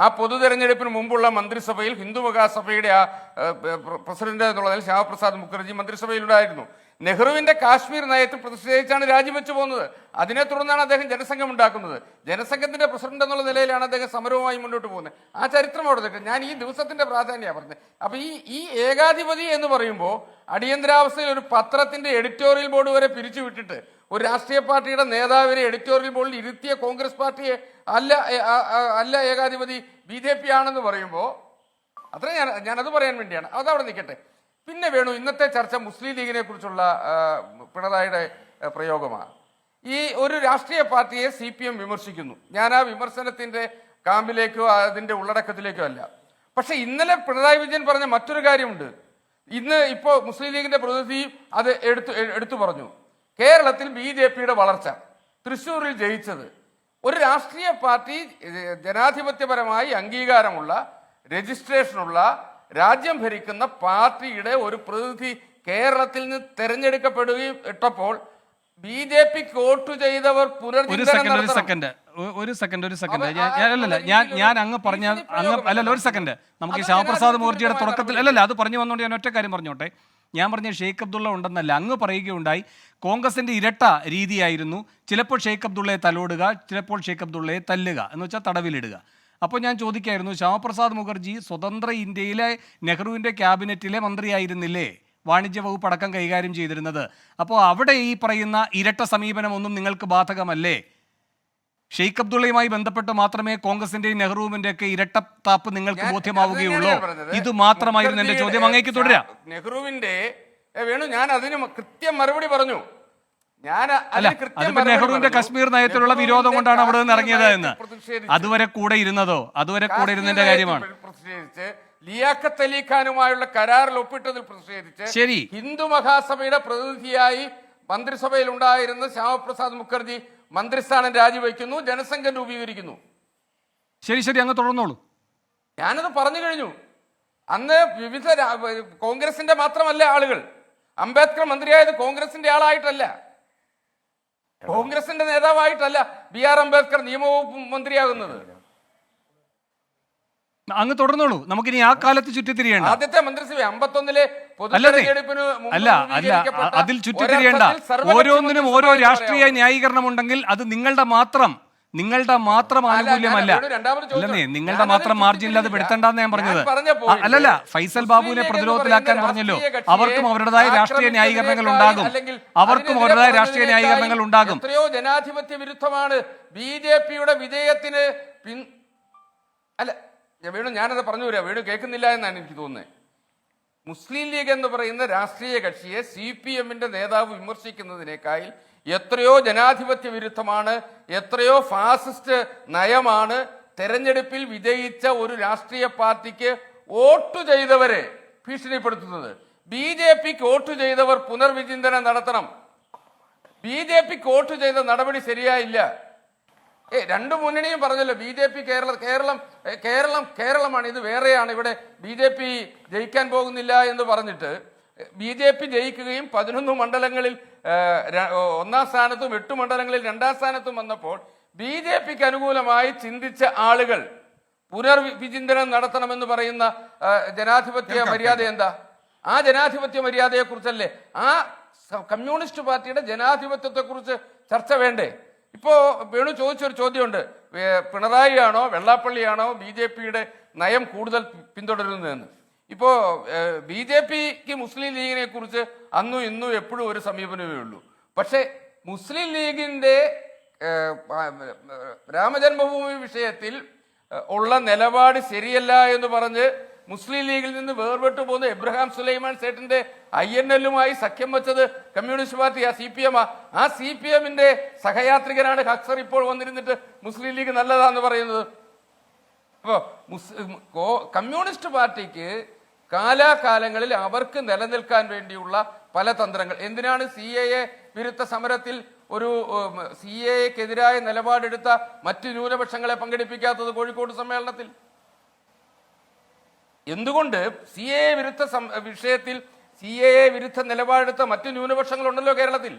ആ പൊതു തെരഞ്ഞെടുപ്പിന് മുമ്പുള്ള മന്ത്രിസഭയിൽ ഹിന്ദു മഹാസഭയുടെ പ്രസിഡന്റ് എന്നുള്ളതിൽ ശ്യാമപ്രസാദ് മുഖർജി മന്ത്രിസഭയിലുണ്ടായിരുന്നു. നെഹ്റുവിന്റെ കാശ്മീർ നയത്തിൽ പ്രതിഷേധിച്ചാണ് രാജിവെച്ചു പോകുന്നത്. അതിനെ തുടർന്നാണ് അദ്ദേഹം ജനസംഘം ഉണ്ടാക്കുന്നത്. ജനസംഘത്തിന്റെ പ്രസിഡന്റ് എന്നുള്ള നിലയിലാണ് അദ്ദേഹം സമരവുമായി മുന്നോട്ട് പോകുന്നത്. ആ ചരിത്രം അവിടെ നിൽക്കും. ഞാൻ ഈ ദിവസത്തിന്റെ പ്രാധാന്യമാണ് പറഞ്ഞത്. അപ്പൊ ഈ ഏകാധിപതി എന്ന് പറയുമ്പോൾ അടിയന്തരാവസ്ഥയിൽ ഒരു പത്രത്തിന്റെ എഡിറ്റോറിയൽ ബോർഡ് വരെ പിരിച്ചുവിട്ടിട്ട് ഒരു രാഷ്ട്രീയ പാർട്ടിയുടെ നേതാവിനെ എഡിറ്റോറിയൽ ബോർഡിൽ ഇരുത്തിയ കോൺഗ്രസ് പാർട്ടിയെ അല്ല ഏകാധിപതി BJP ആണെന്ന് പറയുമ്പോൾ അത്ര ഞാനത് പറയാൻ വേണ്ടിയാണ്. അതവിടെ നിൽക്കട്ടെ. പിന്നെ വേണു, ഇന്നത്തെ ചർച്ച മുസ്ലിം ലീഗിനെ കുറിച്ചുള്ള പിണറായിയുടെ പ്രയോഗമാണ്. ഈ ഒരു രാഷ്ട്രീയ പാർട്ടിയെ CPM വിമർശിക്കുന്നു. ഞാൻ ആ വിമർശനത്തിന്റെ കാമ്പിലേക്കോ അതിൻ്റെ ഉള്ളടക്കത്തിലേക്കോ അല്ല. പക്ഷെ ഇന്നലെ പിണറായി വിജയൻ പറഞ്ഞ മറ്റൊരു കാര്യമുണ്ട്. ഇപ്പോൾ മുസ്ലിം ലീഗിന്റെ പ്രതിനിധി അത് എടുത്തു പറഞ്ഞു. കേരളത്തിൽ BJPയുടെ വളർച്ച, തൃശ്ശൂരിൽ ജയിച്ചത്, ഒരു രാഷ്ട്രീയ പാർട്ടി ജനാധിപത്യപരമായി അംഗീകാരമുള്ള രജിസ്ട്രേഷനുള്ള രാജ്യം ഭരിക്കുന്ന പാർട്ടിയുടെ ഒരു പ്രതിനിധി കേരളത്തിൽ നിന്ന് തെരഞ്ഞെടുക്കപ്പെടുകയും ഇട്ടപ്പോൾ BJPക്ക് വോട്ട് ചെയ്തവർ ഒരു സെക്കൻഡ് ഞാൻ അങ്ങ് പറഞ്ഞ ഒരു സെക്കൻഡ് നമുക്ക് ശ്യാമപ്രസാദ് മുഖർജിയുടെ തുടക്കത്തിൽ അത് പറഞ്ഞു വന്നുകൊണ്ട് ഞാൻ ഒറ്റ കാര്യം പറഞ്ഞോട്ടെ. ഞാൻ പറഞ്ഞ ഷെയ്ഖ് അബ്ദുള്ള ഉണ്ടെന്നല്ല, അങ്ങ് പറയുകയുണ്ടായി കോൺഗ്രസിന്റെ ഇരട്ട രീതിയായിരുന്നു, ചിലപ്പോൾ ഷെയ്ഖ് അബ്ദുള്ളയെ തലോടുക, ചിലപ്പോൾ ഷെയ്ഖ് അബ്ദുള്ളയെ തല്ലുക, എന്ന് വെച്ചാൽ തടവിലിടുക. അപ്പോൾ ഞാൻ ചോദിക്കായിരുന്നു, ശ്യാമപ്രസാദ് മുഖർജി സ്വതന്ത്ര ഇന്ത്യയിലെ നെഹ്റുവിൻ്റെ ക്യാബിനറ്റിലെ മന്ത്രിയായിരുന്നില്ലേ, വാണിജ്യ വകുപ്പ് അടക്കം കൈകാര്യം ചെയ്തിരുന്നത്? അപ്പോൾ അവിടെ ഈ പറയുന്ന ഇരട്ട സമീപനമൊന്നും നിങ്ങൾക്ക് ബാധകമല്ലേ? ഷെയ്ഖ് അബ്ദുള്ളയുമായി ബന്ധപ്പെട്ട് മാത്രമേ കോൺഗ്രസിന്റെയും നെഹ്റുവിന്റെ ഒക്കെ ഇരട്ടത്താപ്പ് നിങ്ങൾക്ക് ബോധ്യമാവുകയുള്ളൂ? ഇത് മാത്രമായിരുന്നു എന്റെ ചോദ്യം. അങ്ങേക്ക് തുടരാം. നെഹ്റുവിന്റെ വേണു, ഞാൻ അതിന് കൃത്യം മറുപടി പറഞ്ഞു. നെഹ്റുവിന്റെ കശ്മീർ നയത്തിലുള്ള വിരോധം കൊണ്ടാണ് അവിടെ നിന്ന് ഇറങ്ങിയത് എന്ന് അതുവരെ കൂടെ ഇരുന്നതോ? അതുവരെ കൂടെ ഇരുന്നതിന്റെ കാര്യമാണ്. ലിയാഖത്ത് അലി ഖാനുമായുള്ള കരാറിൽ ഒപ്പിട്ടതിൽ പ്രതിഷേധിച്ച് ശരി, ഹിന്ദു മഹാസഭയുടെ പ്രതിനിധിയായി മന്ത്രിസഭയിൽ ഉണ്ടായിരുന്ന ശ്യാമപ്രസാദ് മുഖർജി മന്ത്രിസ്ഥാനം രാജിവെക്കുന്നു, ജനസംഘം രൂപീകരിക്കുന്നു. ശരി, അങ്ങ് തുടർന്നോളൂ. ഞാനത് പറഞ്ഞു കഴിഞ്ഞു. അന്ന് വിവിധ കോൺഗ്രസിന്റെ മാത്രമല്ല ആളുകൾ. അംബേദ്കർ മന്ത്രിയായത് കോൺഗ്രസിന്റെ ആളായിട്ടല്ല, കോൺഗ്രസിന്റെ നേതാവായിട്ടല്ല BR അംബേദ്കർ നിയമവകുപ്പ് മന്ത്രിയാകുന്നത്. അങ്ങ് തുടർന്നോളൂ, നമുക്കിനി ആ കാലത്ത് ചുറ്റിത്തിരിയേണ്ട. ആദ്യത്തെ മന്ത്രിസഭ 51-ലെ പൊതുതെരഞ്ഞെടുപ്പിന് അതിൽ ചുറ്റിത്തിരിയേണ്ട. ഓരോന്നിനും ഓരോ രാഷ്ട്രീയ ന്യായീകരണം ഉണ്ടെങ്കിൽ അത് നിങ്ങളുടെ മാത്രം ആനുകൂല്യമല്ല. അല്ലെന്നേ, നിങ്ങളുടെ മാത്രം മാർജിനിൽ അത് പെടുത്തണ്ടെന്ന് ഞാൻ പറഞ്ഞത്. അല്ലല്ല, ഫൈസൽ ബാബുവിനെ പ്രതിരോധത്തിലാക്കാൻ പറഞ്ഞല്ലോ. അവർക്കും അവരുടേതായ രാഷ്ട്രീയ ന്യായീകരണങ്ങൾ ഉണ്ടാകും. എത്രയോ ജനാധിപത്യ വിരുദ്ധമാണ് BJPയുടെ വിജയത്തിന് അല്ല വേണു, ഞാനത് പറഞ്ഞു തരാം. വേണു കേൾക്കുന്നില്ല എന്നാണ് എനിക്ക് തോന്നുന്നത്. മുസ്ലിം ലീഗ് എന്ന് പറയുന്ന രാഷ്ട്രീയ കക്ഷിയെ CPMന്റെ നേതാവ് വിമർശിക്കുന്നതിനേക്കാൾ എത്രയോ ജനാധിപത്യ വിരുദ്ധമാണ്, എത്രയോ ഫാസിസ്റ്റ് നയമാണ് തെരഞ്ഞെടുപ്പിൽ വിജയിച്ച ഒരു രാഷ്ട്രീയ പാർട്ടിക്ക് വോട്ട് ചെയ്തവരെ ഭീഷണിപ്പെടുത്തുന്നത്. BJPക്ക് വോട്ട് ചെയ്തവർ പുനർവിചിന്തനം നടത്തണം. BJPക്ക് വോട്ട് ചെയ്ത നടപടി ശരിയായില്ല. രണ്ടു മുന്നണിയും പറഞ്ഞല്ലോ BJP കേരളമാണ്, ഇത് വേറെയാണ്, ഇവിടെ BJP ജയിക്കാൻ പോകുന്നില്ല എന്ന് പറഞ്ഞിട്ട് BJP ജയിക്കുകയും 11 മണ്ഡലങ്ങളിൽ 1-ാം സ്ഥാനത്തും 8 മണ്ഡലങ്ങളിൽ 2-ാം സ്ഥാനത്തും വന്നപ്പോൾ BJPക്ക് അനുകൂലമായി ചിന്തിച്ച ആളുകൾ പുനർവിചിന്തനം നടത്തണമെന്ന് പറയുന്ന ജനാധിപത്യ മര്യാദ എന്താ? ആ ജനാധിപത്യ മര്യാദയെ കുറിച്ചല്ലേ, ആ കമ്മ്യൂണിസ്റ്റ് പാർട്ടിയുടെ ജനാധിപത്യത്തെ കുറിച്ച് ചർച്ച വേണ്ടേ? ഇപ്പോ വേണു ചോദിച്ചൊരു ചോദ്യമുണ്ട്, പിണറായി ആണോ വെള്ളാപ്പള്ളിയാണോ BJPയുടെ നയം കൂടുതൽ പിന്തുടരുന്നതെന്ന്. ഇപ്പോ BJPക്ക് മുസ്ലിം ലീഗിനെ കുറിച്ച് അന്നും ഇന്നും എപ്പോഴും ഒരു സമീപനമേ ഉള്ളൂ. പക്ഷെ മുസ്ലിം ലീഗിന്റെ രാമജന്മഭൂമി വിഷയത്തിൽ ഉള്ള നിലപാട് ശരിയല്ല എന്ന് പറഞ്ഞ് മുസ്ലിം ലീഗിൽ നിന്ന് വേർപെട്ടു പോകുന്ന എബ്രഹാം സുലൈമാൻ സേട്ടിന്റെ INL-മായി സഖ്യം വെച്ചത് കമ്മ്യൂണിസ്റ്റ് പാർട്ടി, CPM. ആ CPMന്റെ സഹയാത്രികനാണ് ഹക്സർ ഇപ്പോൾ വന്നിരുന്നിട്ട് മുസ്ലിം ലീഗ് നല്ലതാന്ന് പറയുന്നത്. അപ്പോൾ കമ്മ്യൂണിസ്റ്റ് പാർട്ടിക്ക് കാലാകാലങ്ങളിൽ അവർക്ക് നിലനിൽക്കാൻ വേണ്ടിയുള്ള പല തന്ത്രങ്ങൾ. എന്തിനാണ് CAA വിരുദ്ധ സമരത്തിൽ ഒരു CAAക്കെതിരായ നിലപാടെടുത്ത മറ്റ് ന്യൂനപക്ഷങ്ങളെ പങ്കെടുപ്പിക്കാത്തത് കോഴിക്കോട് സമ്മേളനത്തിൽ? എന്തുകൊണ്ട് CAA വിരുദ്ധ വിഷയത്തിൽ CAA വിരുദ്ധ നിലപാടെടുത്ത മറ്റു ന്യൂനപക്ഷങ്ങളുണ്ടല്ലോ കേരളത്തിൽ.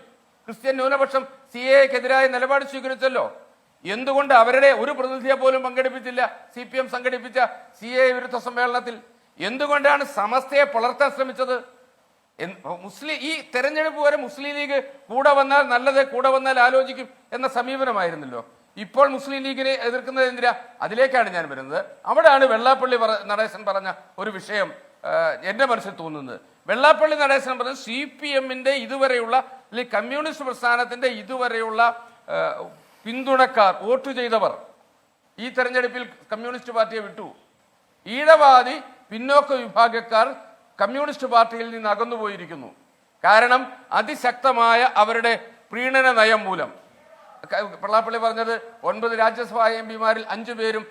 ക്രിസ്ത്യൻ ന്യൂനപക്ഷം CAAക്കെതിരായ നിലപാട് സ്വീകരിച്ചല്ലോ. എന്തുകൊണ്ട് അവരുടെ ഒരു പ്രതിനിധിയെ പോലും പങ്കെടുപ്പിച്ചില്ല CPM സംഘടിപ്പിച്ച CAA വിരുദ്ധ സമ്മേളനത്തിൽ? എന്തുകൊണ്ടാണ് സമസ്തയെ പുലർത്താൻ ശ്രമിച്ചത്? ഈ തെരഞ്ഞെടുപ്പ് വരെ മുസ്ലിം ലീഗ് കൂടെ വന്നാൽ നല്ലത്, കൂടെ വന്നാൽ ആലോചിക്കും എന്ന സമീപനമായിരുന്നല്ലോ. ഇപ്പോൾ മുസ്ലിം ലീഗിനെ എതിർക്കുന്നത് എന്തിനാ? അതിലേക്കാണ് ഞാൻ വരുന്നത്. അവിടെയാണ് വെള്ളാപ്പള്ളി നടേശൻ പറഞ്ഞ ഒരു വിഷയം എൻ്റെ മനസ്സിൽ തോന്നുന്നത്. വെള്ളാപ്പള്ളി നടേശൻ പറഞ്ഞ CPMന്റെ ഇതുവരെയുള്ള അല്ലെങ്കിൽ കമ്മ്യൂണിസ്റ്റ് പ്രസ്ഥാനത്തിന്റെ ഇതുവരെയുള്ള പിന്തുണക്കാർ, വോട്ട് ചെയ്തവർ ഈ തെരഞ്ഞെടുപ്പിൽ കമ്മ്യൂണിസ്റ്റ് പാർട്ടിയെ വിട്ടു. ഈഴവാദി പിന്നോക്ക വിഭാഗക്കാർ കമ്മ്യൂണിസ്റ്റ് പാർട്ടിയിൽ നിന്ന് അകന്നുപോയിരിക്കുന്നു. കാരണം അതിശക്തമായ അവരുടെ പ്രീണന നയം മൂലം. വെള്ളാപ്പള്ളി പറഞ്ഞത് 9 രാജ്യസഭാ MP-മാരിൽ 5 പേരും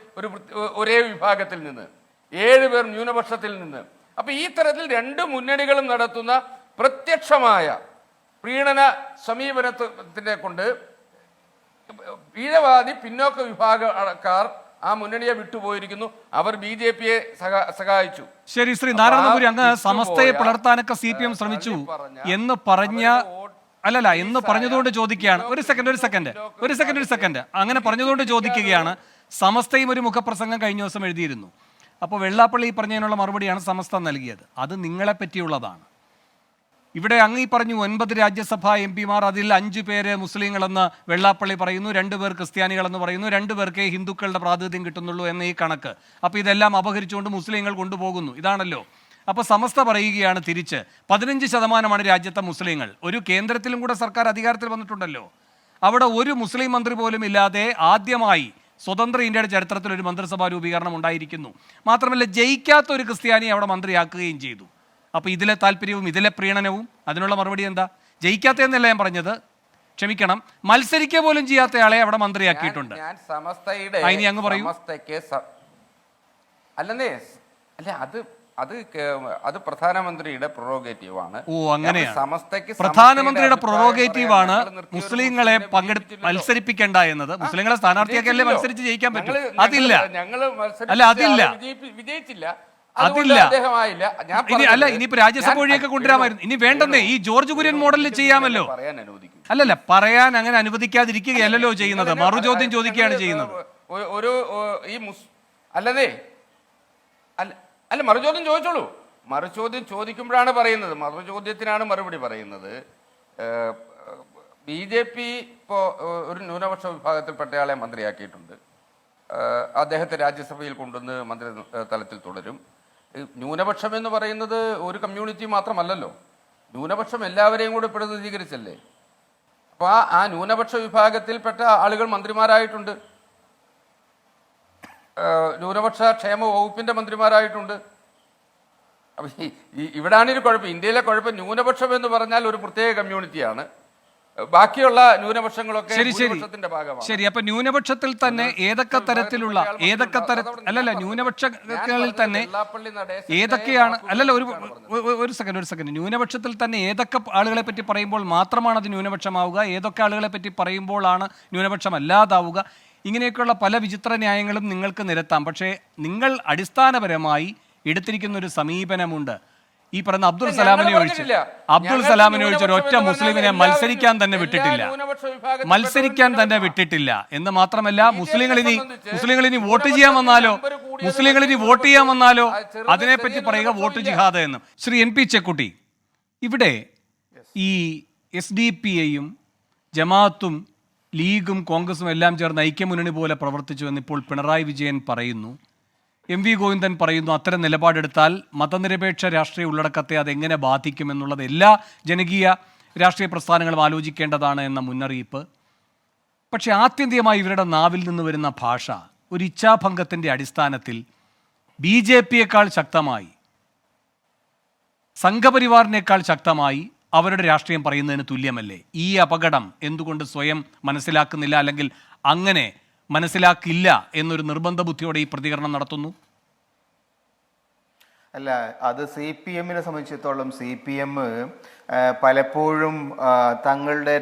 ഒരേ വിഭാഗത്തിൽ നിന്ന്, 7 പേർ ന്യൂനപക്ഷത്തിൽ നിന്ന്. അപ്പൊ ഈ തരത്തിൽ 2 മുന്നണികളും നടത്തുന്ന പ്രത്യക്ഷമായ പ്രീണന സമീപനത്തിനെ കൊണ്ട് ഈഴവാദി പിന്നോക്ക വിഭാഗക്കാർ ആ മുന്നണിയെ വിട്ടുപോയിരിക്കുന്നു. അവർ BJP-യെ സഹായിച്ചു. ശരി, ശ്രീ നാരായണപുരി, അങ്ങ് സമസ്തയെ പിളർത്താനൊക്കെ CPM ശ്രമിച്ചു എന്ന് പറഞ്ഞ അല്ലല്ല എന്ന് പറഞ്ഞതുകൊണ്ട് ചോദിക്കുകയാണ്. ഒരു സെക്കൻഡ് അങ്ങനെ പറഞ്ഞതുകൊണ്ട് ചോദിക്കുകയാണ്. സമസ്തയും ഒരു മുഖപ്രസംഗം കഴിഞ്ഞ ദിവസം എഴുതിയിരുന്നു. അപ്പോൾ വെള്ളാപ്പള്ളി പറഞ്ഞതിനുള്ള മറുപടിയാണ് സമസ്ത നൽകിയത്. അത് നിങ്ങളെ പറ്റിയുള്ളതാണ്. ഇവിടെ അങ്ങ് ഈ പറഞ്ഞു 9 രാജ്യസഭാ MP-മാർ, അതിൽ 5 പേര് മുസ്ലിങ്ങളെന്ന് വെള്ളാപ്പള്ളി പറയുന്നു, 2 പേർ ക്രിസ്ത്യാനികളെന്ന് പറയുന്നു, 2 പേർക്കേ ഹിന്ദുക്കളുടെ പ്രാതിനിധ്യം കിട്ടുന്നുള്ളൂ എന്ന ഈ കണക്ക്. അപ്പോൾ ഇതെല്ലാം അപഹരിച്ചുകൊണ്ട് മുസ്ലിങ്ങൾ കൊണ്ടുപോകുന്നു, ഇതാണല്ലോ. അപ്പോൾ സമസ്ത പറയുകയാണ് തിരിച്ച് 15% രാജ്യത്തെ മുസ്ലിങ്ങൾ. ഒരു കേന്ദ്രത്തിലും കൂടെ സർക്കാർ അധികാരത്തിൽ വന്നിട്ടുണ്ടല്ലോ. അവിടെ ഒരു മുസ്ലിം മന്ത്രി പോലും ഇല്ലാതെ ആദ്യമായി സ്വതന്ത്ര ഇന്ത്യയുടെ ചരിത്രത്തിൽ ഒരു മന്ത്രിസഭാ രൂപീകരണം ഉണ്ടായിരിക്കുന്നു. മാത്രമല്ല ജയിക്കാത്ത ഒരു ക്രിസ്ത്യാനിയെ അവിടെ മന്ത്രിയാക്കുകയും ചെയ്തു. അപ്പോൾ ഇതിലെ താല്പര്യവും ഇതിലെ പ്രീണനവും അതിനുള്ള മറുപടി എന്താ? ജയിക്കാത്തതെന്നല്ല ഞാൻ പറഞ്ഞത്, ക്ഷമിക്കണം, മത്സരിക്കുക പോലും ചെയ്യാത്തയാളെ അവിടെ മന്ത്രിയാക്കിയിട്ടുണ്ട്. ഞാൻ സമസ്തയുടെ ഇനി അങ്ങ് പറയൂ. അല്ലെന്നേ അല്ല, അത് പ്രധാനമന്ത്രിയുടെ പ്രൊറോഗേറ്റീവാണ്. ഓ, അങ്ങനെയാണ്. സമസ്തയ്ക്ക് പ്രധാനമന്ത്രിയുടെ പ്രൊറോഗേറ്റീവാണ് മുസ്ലിങ്ങളെ മത്സരിപ്പിക്കേണ്ട എന്നത്. മുസ്ലിങ്ങളെ സ്ഥാനാർത്ഥിയാക്കല്ലേ മത്സരിച്ച് ജയിക്കാൻ പറ്റും? അതില്ല, അല്ല അതില്ല, വിജയിച്ചില്ല, അതില്ല. അല്ല, ഇനിയിപ്പോ രാജ്യസഭ വഴിയൊക്കെ കൊണ്ടുവരാമായിരുന്നു. ഇനി വേണ്ടെന്നേ, ഈ ജോർജ് കുര്യൻ മോഡലിൽ ചെയ്യാമല്ലോ. അല്ലല്ല, പറയാൻ അങ്ങനെ അനുവദിക്കാതിരിക്കുകയല്ലോ ചെയ്യുന്നത്, മറുചോദ്യം ചോദിക്കുകയാണ് ചെയ്യുന്നത്. അല്ല, മറുചോദ്യം ചോദിച്ചോളൂ. മറുചോദ്യം ചോദിക്കുമ്പോഴാണ് പറയുന്നത്, മറുചോദ്യത്തിനാണ് മറുപടി പറയുന്നത്. BJP ഇപ്പോൾ ഒരു ന്യൂനപക്ഷ വിഭാഗത്തിൽപ്പെട്ടയാളെ മന്ത്രിയാക്കിയിട്ടുണ്ട്. അദ്ദേഹത്തെ രാജ്യസഭയിൽ കൊണ്ടുവന്ന് മന്ത്രി തലത്തിൽ തുടരും. ന്യൂനപക്ഷം എന്ന് പറയുന്നത് ഒരു കമ്മ്യൂണിറ്റി മാത്രമല്ലല്ലോ, ന്യൂനപക്ഷം എല്ലാവരെയും കൂടെ പ്രതിനിധീകരിച്ചല്ലേ. അപ്പോൾ ആ ന്യൂനപക്ഷ വിഭാഗത്തിൽപ്പെട്ട ആളുകൾ മന്ത്രിമാരായിട്ടുണ്ട്, ന്യൂനപക്ഷ ക്ഷേമ വകുപ്പിന്റെ മന്ത്രിമാരായിട്ടുണ്ട്. അപ്പം ഇവിടാണൊരു കുഴപ്പം, ഇന്ത്യയിലെ കുഴപ്പം. ന്യൂനപക്ഷം എന്ന് പറഞ്ഞാൽ ഒരു പ്രത്യേക കമ്മ്യൂണിറ്റിയാണ്, ബാക്കിയുള്ള ന്യൂനപക്ഷങ്ങളൊക്കെ ഭാഗമാണ്. ശരി, അപ്പൊ ന്യൂനപക്ഷത്തിൽ തന്നെ ഏതൊക്കെ തരത്തിലുള്ള അല്ലല്ല ന്യൂനപക്ഷങ്ങളിൽ തന്നെ ഏതൊക്കെയാണ് അല്ലല്ല ഒരു സെക്കൻഡ് ന്യൂനപക്ഷത്തിൽ തന്നെ ഏതൊക്കെ ആളുകളെ പറ്റി പറയുമ്പോൾ മാത്രമാണ് അത് ന്യൂനപക്ഷമാവുക, ഏതൊക്കെ ആളുകളെ പറ്റി പറയുമ്പോഴാണ് ന്യൂനപക്ഷം അല്ലാതാവുക? ഇങ്ങനെയൊക്കെയുള്ള പല വിചിത്ര ന്യായങ്ങളും നിങ്ങൾക്ക് നിരത്താം. പക്ഷേ നിങ്ങൾ അടിസ്ഥാനപരമായി എടുത്തിരിക്കുന്ന ഒരു സമീപനമുണ്ട്. ഈ പറയുന്ന അബ്ദുൾ സലാമിനെ ഒഴിച്ച് ഒരൊറ്റ മുസ്ലിമിനെ മത്സരിക്കാൻ തന്നെ വിട്ടിട്ടില്ല എന്ന് മാത്രമല്ല, മുസ്ലിങ്ങൾ ഇനി വോട്ട് ചെയ്യാൻ വന്നാലോ അതിനെപ്പറ്റി പറയുക വോട്ട് ജിഹാദ് എന്ന്. ശ്രീ NP ചെക്കുട്ടി, ഇവിടെ ഈ SDPഐയും ജമാഅത്തും ലീഗും കോൺഗ്രസും എല്ലാം ചേർന്ന് ഐക്യമുന്നണി പോലെ പ്രവർത്തിച്ചു എന്നിപ്പോൾ പിണറായി വിജയൻ പറയുന്നു. MV ഗോവിന്ദൻ പറയുന്നു അത്തരം നിലപാടെടുത്താൽ മതനിരപേക്ഷ രാഷ്ട്രീയ ഉള്ളടക്കത്തെ അതെങ്ങനെ ബാധിക്കുമെന്നുള്ളത് എല്ലാ ജനകീയ രാഷ്ട്രീയ പ്രസ്ഥാനങ്ങളും ആലോചിക്കേണ്ടതാണ് എന്ന മുന്നറിയിപ്പ്. പക്ഷേ ആത്യന്തികമായി ഇവരുടെ നാവിൽ നിന്ന് വരുന്ന ഭാഷ ഒരു ഇച്ഛാഭംഗത്തിൻ്റെ അടിസ്ഥാനത്തിൽ BJPയേക്കാൾ ശക്തമായി, സംഘപരിവാറിനേക്കാൾ ശക്തമായി അവരുടെ രാഷ്ട്രീയം പറയുന്നതിന് തുല്യമല്ലേ? ഈ അപകടം എന്തുകൊണ്ട് സ്വയം മനസ്സിലാക്കുന്നില്ല, അല്ലെങ്കിൽ അങ്ങനെ മനസ്സിലാക്കില്ല എന്നൊരു നിർബന്ധ ബുദ്ധിയോടെ ഈ പ്രതികരണം നടത്തുന്നു? അല്ല, അത് CPM-നെ സംബന്ധിച്ചിടത്തോളം CPM പലപ്പോഴും തങ്ങളുടെ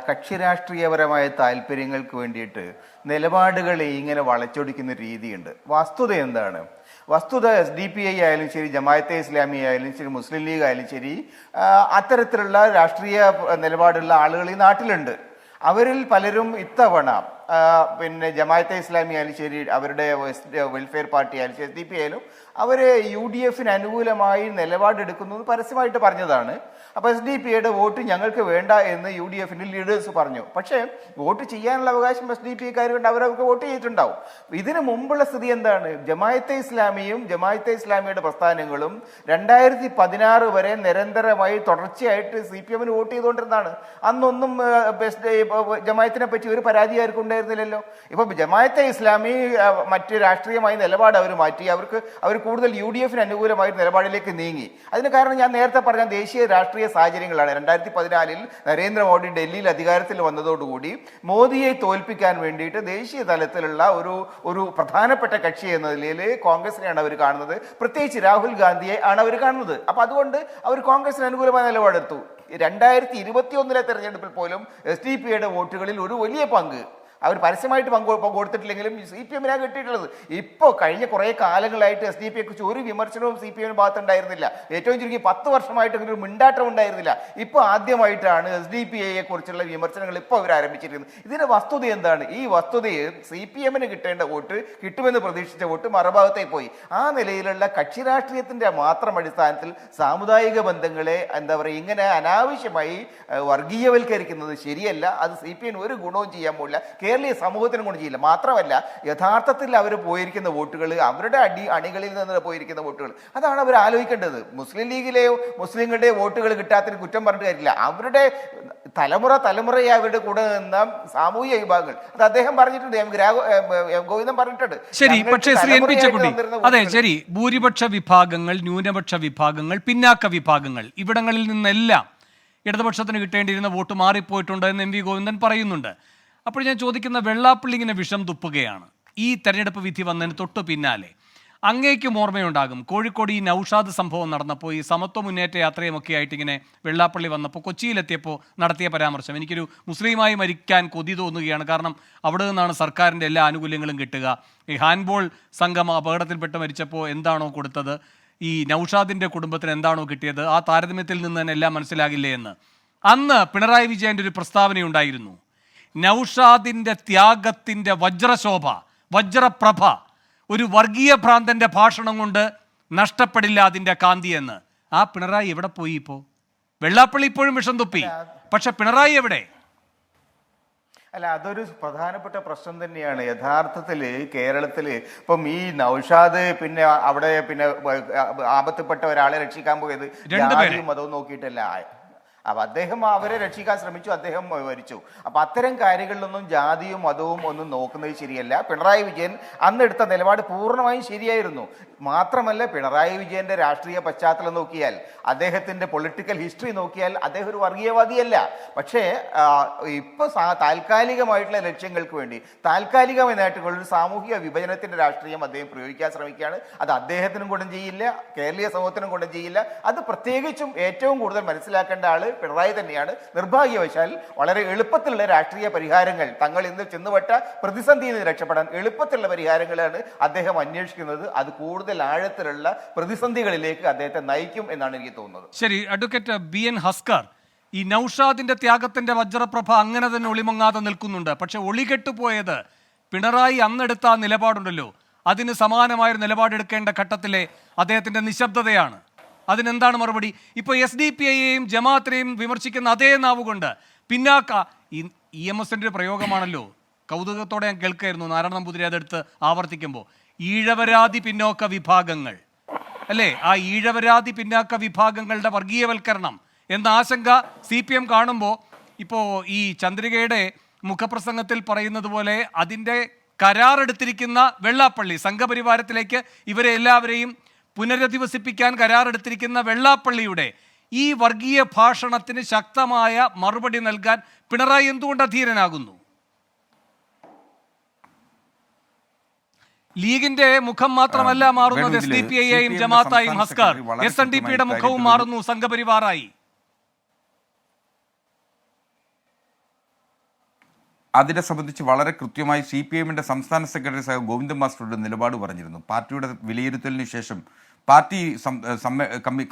കക്ഷി രാഷ്ട്രീയപരമായ താല്പര്യങ്ങൾക്ക് വേണ്ടിയിട്ട് നിലപാടുകളെ ഇങ്ങനെ വളച്ചൊടിക്കുന്ന രീതിയുണ്ട്. വസ്തുത എന്താണ്? വസ്തുത SDPI ആയാലും ശരി, ജമാഅത്തെ ഇസ്ലാമി ആയാലും ശരി, മുസ്ലിം ലീഗ് ആയാലും ശരി, അത്തരത്തിലുള്ള രാഷ്ട്രീയ നിലപാടുള്ള ആളുകൾ ഈ നാട്ടിലുണ്ട്. അവരിൽ പലരും ഇത്തവണ പിന്നെ ജമാഅത്തെ ഇസ്ലാമി ആയാലും ശരി, അവരുടെ വെൽഫെയർ പാർട്ടി ആയാലും ശരി, SDP ആയാലും അവർ UDF-ന് അനുകൂലമായി നിലപാടെടുക്കുന്നത് പരസ്യമായിട്ട് പറഞ്ഞതാണ്. അപ്പോൾ SDPയുടെ വോട്ട് ഞങ്ങൾക്ക് വേണ്ട എന്ന് UDF-ന്റെ ലീഡേഴ്സ് പറഞ്ഞു. പക്ഷേ വോട്ട് ചെയ്യാനുള്ള അവകാശം SDPക്കാരുണ്ട്, അവരൊക്കെ വോട്ട് ചെയ്തിട്ടുണ്ടാവും. ഇതിനു മുമ്പുള്ള സ്ഥിതി എന്താണ്? ജമാഅത്തെ ഇസ്ലാമിയും ജമാഅത്തെ ഇസ്ലാമിയുടെ പ്രസ്ഥാനങ്ങളും 2016 വരെ നിരന്തരമായി തുടർച്ചയായിട്ട് CPM-ന് വോട്ട് ചെയ്തുകൊണ്ടിരുന്നതാണ്. അന്നൊന്നും ജമാഅത്തിനെ പറ്റി ഒരു പരാതി ആർക്കും ഉണ്ടായിരുന്നില്ല. ഉണ്ടായിരുന്നില്ലല്ലോ. ഇപ്പം ജമാഅത്തെ ഇസ്ലാമി മറ്റ് രാഷ്ട്രീയമായ നിലപാട് അവർ മാറ്റി, അവർ കൂടുതൽ UDF അനുകൂലമായ നിലപാടിലേക്ക് നീങ്ങി. അതിന് കാരണം ഞാൻ നേരത്തെ പറഞ്ഞ ദേശീയ രാഷ്ട്രീയ സാഹചര്യങ്ങളാണ്. 2014 നരേന്ദ്രമോദി ഡൽഹിയിൽ അധികാരത്തിൽ വന്നതോടുകൂടി മോദിയെ തോൽപ്പിക്കാൻ വേണ്ടിയിട്ട് ദേശീയ തലത്തിലുള്ള ഒരു പ്രധാനപ്പെട്ട കക്ഷി എന്ന നിലയിൽ കോൺഗ്രസിനെയാണ് അവർ കാണുന്നത്. പ്രത്യേകിച്ച് രാഹുൽ ഗാന്ധിയെ ആണ് അവർ കാണുന്നത്. അപ്പം അതുകൊണ്ട് അവർ കോൺഗ്രസിന് അനുകൂലമായ നിലപാടെടുത്തു. 2021 തെരഞ്ഞെടുപ്പിൽ പോലും SDP-യുടെ വോട്ടുകളിൽ ഒരു വലിയ പങ്ക് അവർ പരസ്യമായിട്ട് കൊടുത്തിട്ടില്ലെങ്കിലും CPM കിട്ടിയിട്ടുള്ളത്. ഇപ്പോൾ കഴിഞ്ഞ കുറേ കാലങ്ങളായിട്ട് SDP-യെ കുറിച്ച് ഒരു വിമർശനവും CPM ഭാഗത്തുണ്ടായിരുന്നില്ല. ഏറ്റവും ചുരുങ്ങി 10 വർഷമായിട്ട് ഒരു മിണ്ടാട്ടം ഉണ്ടായിരുന്നില്ല. ഇപ്പോൾ ആദ്യമായിട്ടാണ് SDP-യെ കുറിച്ചുള്ള വിമർശനങ്ങൾ ഇപ്പോൾ അവർ ആരംഭിച്ചിരിക്കുന്നത്. ഇതിന്റെ വസ്തുത എന്താണ്? ഈ വസ്തുതയിൽ CPM-ന് കിട്ടേണ്ട വോട്ട്, കിട്ടുമെന്ന് പ്രതീക്ഷിച്ച വോട്ട് മറുഭാഗത്തേക്ക് പോയി. ആ നിലയിലുള്ള കക്ഷി രാഷ്ട്രീയത്തിന്റെ മാത്രം അടിസ്ഥാനത്തിൽ സാമുദായിക ബന്ധങ്ങളെ ഇങ്ങനെ അനാവശ്യമായി വർഗീയവൽക്കരിക്കുന്നത് ശരിയല്ല. അത് CPM ഒരു ഗുണവും ചെയ്യാൻ പോകില്ല, കേരളീയ സമൂഹത്തിനും കൊണ്ട് ചെയ്യില്ല. മാത്രമല്ല യഥാർത്ഥത്തിൽ അവർ പോയിരിക്കുന്ന വോട്ടുകൾ, അവരുടെ അണികളിൽ നിന്ന് പോയിരിക്കുന്ന വോട്ടുകൾ, അതാണ് അവർ ആലോചിക്കേണ്ടത്. മുസ്ലിം ലീഗിലെയോ മുസ്ലിങ്ങളുടെ വോട്ടുകൾ കിട്ടാത്തതിന് കുറ്റം പറഞ്ഞിട്ട് കാര്യമില്ല. അവരുടെ തലമുറയെ അവരുടെ കൂടെ നിന്ന സാമൂഹിക വിഭാഗങ്ങൾ, അത് അദ്ദേഹം പറഞ്ഞിട്ടുണ്ട്, ഗോവിന്ദൻ പറഞ്ഞിട്ടുണ്ട്. ശരി, പക്ഷേ ശ്രീ എൻ പി ചെക്കുട്ടി, അതെ ശരി, ഭൂരിപക്ഷ വിഭാഗങ്ങൾ, ന്യൂനപക്ഷ വിഭാഗങ്ങൾ, പിന്നാക്ക വിഭാഗങ്ങൾ, ഇവിടങ്ങളിൽ നിന്നെല്ലാം ഇടതുപക്ഷത്തിന് കിട്ടേണ്ടിയിരുന്ന വോട്ട് മാറിപ്പോയിട്ടുണ്ട് എന്ന് MV ഗോവിന്ദൻ പറയുന്നുണ്ട്. അപ്പോൾ ഞാൻ ചോദിക്കുന്ന, വെള്ളാപ്പള്ളി ഇങ്ങനെ വിഷം തുപ്പുകയാണ്. ഈ തെരഞ്ഞെടുപ്പ് വിധി വന്നതിന് തൊട്ടു പിന്നാലെ അങ്ങേക്കും ഓർമ്മയുണ്ടാകും, കോഴിക്കോട് ഈ നൗഷാദ് സംഭവം നടന്നപ്പോൾ, ഈ സമത്വ മുന്നേറ്റ യാത്രയുമൊക്കെ ആയിട്ട് ഇങ്ങനെ വെള്ളാപ്പള്ളി വന്നപ്പോൾ, കൊച്ചിയിലെത്തിയപ്പോൾ നടത്തിയ പരാമർശം, എനിക്കൊരു മുസ്ലിമായി മരിക്കാൻ കൊതി തോന്നുകയാണ്, കാരണം അവിടെ നിന്നാണ് സർക്കാരിൻ്റെ എല്ലാ ആനുകൂല്യങ്ങളും കിട്ടുക. ഈ ഹാൻഡ്ബോൾ സംഘം അപകടത്തിൽപ്പെട്ട് മരിച്ചപ്പോൾ എന്താണോ കൊടുത്തത്, ഈ നൗഷാദിൻ്റെ കുടുംബത്തിന് എന്താണോ കിട്ടിയത്, ആ താരതമ്യത്തിൽ നിന്ന് തന്നെ എല്ലാം മനസ്സിലാകില്ലേ എന്ന്. അന്ന് പിണറായി വിജയൻ്റെ ഒരു പ്രസ്താവനയുണ്ടായിരുന്നു, നൗഷാദിൻ്റെ ത്യാഗത്തിൻ്റെ വജ്രശോഭ, വജ്രപ്രഭ ഒരു വർഗീയ ഭ്രാന്തന്റെ ഭാഷണം കൊണ്ട് നഷ്ടപ്പെടില്ല അതിൻ്റെ കാന്തി എന്ന്. ആ പിണറായി എവിടെ പോയി? ഇപ്പോൾ വെള്ളാപ്പള്ളി ഇപ്പോഴും വിഷം തുപ്പി, പക്ഷെ പിണറായി എവിടെ? അല്ല, അതൊരു പ്രധാനപ്പെട്ട പ്രശ്നം തന്നെയാണ്. യഥാർത്ഥത്തിൽ കേരളത്തിൽ ഇപ്പം ഈ നൗഷാദ് പിന്നെ അവിടെ ആപത്തിൽപ്പെട്ട ഒരാളെ രക്ഷിക്കാൻ പോയത് ജാതിയും മതവും നോക്കിയിട്ടല്ല. അപ്പം അദ്ദേഹം അവരെ രക്ഷിക്കാൻ ശ്രമിച്ചു, അദ്ദേഹം മരിച്ചു. അപ്പം അത്തരം കാര്യങ്ങളിലൊന്നും ജാതിയും മതവും ഒന്നും നോക്കുന്നത് ശരിയല്ല. പിണറായി വിജയൻ അന്നെടുത്ത നിലപാട് പൂർണ്ണമായും ശരിയായിരുന്നു. മാത്രമല്ല, പിണറായി വിജയന്റെ രാഷ്ട്രീയ പശ്ചാത്തലം നോക്കിയാൽ, അദ്ദേഹത്തിന്റെ പൊളിറ്റിക്കൽ ഹിസ്റ്ററി നോക്കിയാൽ അദ്ദേഹം ഒരു വർഗീയവാദിയല്ല. പക്ഷേ ഇപ്പോൾ താൽക്കാലികമായിട്ടുള്ള ലക്ഷ്യങ്ങൾക്ക് വേണ്ടി, താൽക്കാലികമായ നേട്ടങ്ങൾ, ഒരു സാമൂഹിക വിഭജനത്തിന്റെ രാഷ്ട്രീയം അദ്ദേഹം പ്രയോഗിക്കാൻ ശ്രമിക്കുകയാണ്. അത് അദ്ദേഹത്തിനും ഗുണം ചെയ്യില്ല, കേരളീയ സമൂഹത്തിനും ഗുണം ചെയ്യില്ല. അത് പ്രത്യേകിച്ചും ഏറ്റവും കൂടുതൽ മനസ്സിലാക്കേണ്ട ആള് പിണറായി തന്നെയാണ്. നിർഭാഗ്യവശാൽ വളരെ എളുപ്പത്തിലുള്ള രാഷ്ട്രീയ പരിഹാരങ്ങൾ, തങ്ങൾ ഇന്ന് ചെന്നുപെട്ട പ്രതിസന്ധിയിൽ നിന്ന് രക്ഷപ്പെടാൻ എളുപ്പത്തിലുള്ള പരിഹാരങ്ങളാണ് അദ്ദേഹം അന്വേഷിക്കുന്നത്. അത് കൂടുതൽ ആഴത്തിലുള്ള പ്രതിസന്ധികളിലേക്ക് അദ്ദേഹത്തെ നയിക്കും എന്നാണ് എനിക്ക് തോന്നുന്നത്. ശരി, അഡ്വക്കേറ്റ് BN ഹസ്കർ, ഈ നൗഷാദിന്റെ ത്യാഗത്തിന്റെ വജ്രപ്രഭ അങ്ങനെ തന്നെ ഒളിമങ്ങാതെ നിൽക്കുന്നുണ്ട്. പക്ഷെ ഒളികെട്ടുപോയത് പിണറായി അന്നെടുത്ത ആ നിലപാടുണ്ടല്ലോ, അതിന് സമാനമായൊരു നിലപാടെടുക്കേണ്ട ഘട്ടത്തിലെ അദ്ദേഹത്തിന്റെ നിശബ്ദതയാണ്. അതിനെന്താണ് മറുപടി? ഇപ്പോൾ SDP-യെയും ജമാഅത്തിനെയും വിമർശിക്കുന്ന അതേ നാവുകൊണ്ട് പിന്നാക്ക, ഈ EMSന്റെ ഒരു പ്രയോഗമാണല്ലോ, കൗതുകത്തോടെ ഞാൻ കേൾക്കായിരുന്നു, നാരായണ നമ്പൂതിരി അതെടുത്ത് ആവർത്തിക്കുമ്പോൾ, ഈഴവരാതി പിന്നോക്ക വിഭാഗങ്ങൾ അല്ലേ, ആ ഈഴവരാതി പിന്നാക്ക വിഭാഗങ്ങളുടെ വർഗീയവൽക്കരണം എന്ന ആശങ്ക CPM കാണുമ്പോൾ, ഇപ്പോൾ ഈ ചന്ദ്രികയുടെ മുഖപ്രസംഗത്തിൽ പറയുന്നത് പോലെ അതിൻ്റെ കരാറെടുത്തിരിക്കുന്ന വെള്ളാപ്പള്ളി, സംഘപരിവാരത്തിലേക്ക് ഇവരെ എല്ലാവരെയും പുനരധിവസിപ്പിക്കാൻ കരാറെടുത്തിരിക്കുന്ന വെള്ളാപ്പള്ളിയുടെ ഈ വർഗീയ ഭാഷണത്തിന് ശക്തമായ മറുപടി നൽകാൻ പിണറായി എന്തുകൊണ്ട് അധീരനാകുന്നു? ലീഗിന്റെ മുഖം മാത്രമല്ല മാറുന്നത് SDP-യെയും ജമാഅത്തായും ഹസ്കർ, SNDP-യുടെ മുഖവും മാറുന്നു സംഘപരിവാറായി. അതിനെ സംബന്ധിച്ച് വളരെ കൃത്യമായി CPM-ന്റെ സംസ്ഥാന സെക്രട്ടറി സാഹിബ് ഗോവിന്ദൻ മാസ്റ്ററുടെ നിലപാട് പറഞ്ഞിരുന്നു. പാർട്ടിയുടെ വിലയിരുത്തലിന് ശേഷം പാർട്ടി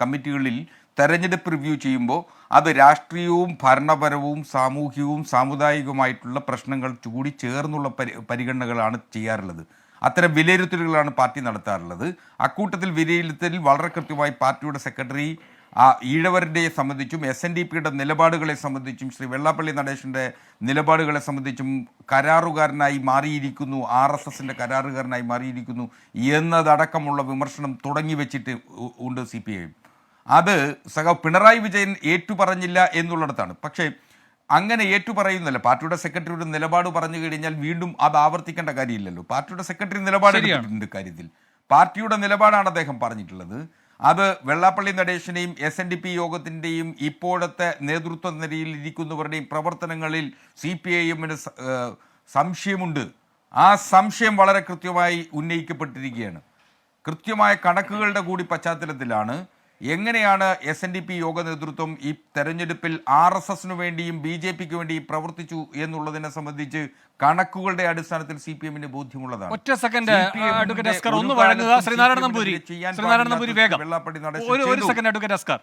കമ്മിറ്റികളിൽ തെരഞ്ഞെടുപ്പ് റിവ്യൂ ചെയ്യുമ്പോൾ അത് രാഷ്ട്രീയവും ഭരണപരവും സാമൂഹികവും സാമുദായികവുമായിട്ടുള്ള പ്രശ്നങ്ങൾ കൂടി ചേർന്നുള്ള പരിഗണനകളാണ് ചെയ്യാറുള്ളത്. അത്തരം വിലയിരുത്തലുകളാണ് പാർട്ടി നടത്താറുള്ളത്. അക്കൂട്ടത്തിൽ വിലയിരുത്തലിൽ വളരെ കൃത്യമായി പാർട്ടിയുടെ സെക്രട്ടറി ഈഴവരുടെ സംബന്ധിച്ചും SNDP-യുടെ നിലപാടുകളെ സംബന്ധിച്ചും ശ്രീ വെള്ളാപ്പള്ളി നടേശൻ്റെ നിലപാടുകളെ സംബന്ധിച്ചും കരാറുകാരനായി മാറിയിരിക്കുന്നു, RSSൻ്റെ കരാറുകാരനായി മാറിയിരിക്കുന്നു എന്നതടക്കമുള്ള വിമർശനം തുടങ്ങി വെച്ചിട്ട് ഉണ്ട് CPI. അത് പിണറായി വിജയൻ ഏറ്റുപറഞ്ഞില്ല എന്നുള്ളിടത്താണ്. പക്ഷേ അങ്ങനെ ഏറ്റുപറയുന്നല്ല. പാർട്ടിയുടെ സെക്രട്ടറിയുടെ നിലപാട് പറഞ്ഞു കഴിഞ്ഞാൽ വീണ്ടും അത് ആവർത്തിക്കേണ്ട കാര്യമില്ലല്ലോ. പാർട്ടിയുടെ സെക്രട്ടറി നിലപാട് എടുത്തിട്ടുണ്ട് കാര്യത്തിൽ. പാർട്ടിയുടെ നിലപാടാണ് അദ്ദേഹം പറഞ്ഞിട്ടുള്ളത്. അത് വെള്ളാപ്പള്ളി നടേശനെയും SNDP യോഗത്തിൻ്റെയും ഇപ്പോഴത്തെ നേതൃത്വ നിരയിൽ ഇരിക്കുന്നവരുടെയും പ്രവർത്തനങ്ങളിൽ CPIM-ന് സംശയമുണ്ട്. ആ സംശയം വളരെ കൃത്യമായി ഉന്നയിക്കപ്പെട്ടിരിക്കുകയാണ്. കൃത്യമായ കണക്കുകളുടെ കൂടി പശ്ചാത്തലത്തിലാണ് എങ്ങനെയാണ് SNDP യോഗ നേതൃത്വം ഈ തെരഞ്ഞെടുപ്പിൽ RSSന് വേണ്ടിയും BJPക്ക് വേണ്ടിയും പ്രവർത്തിച്ചു എന്നുള്ളതിനെ സംബന്ധിച്ച് കണക്കുകളുടെ അടിസ്ഥാനത്തിൽ CPM-ന് ബോധ്യമുള്ളതാണ്. ഒറ്റ സെക്കൻഡ് അഡ്വക്കേറ്റ് അസ്കർ ഒന്ന് വഴങ്ങുക. ശ്രീനാരായണ നമ്പൂരി വേഗം ഒരു സെക്കൻഡ് അഡ്വക്കേറ്റ് അസ്കർ.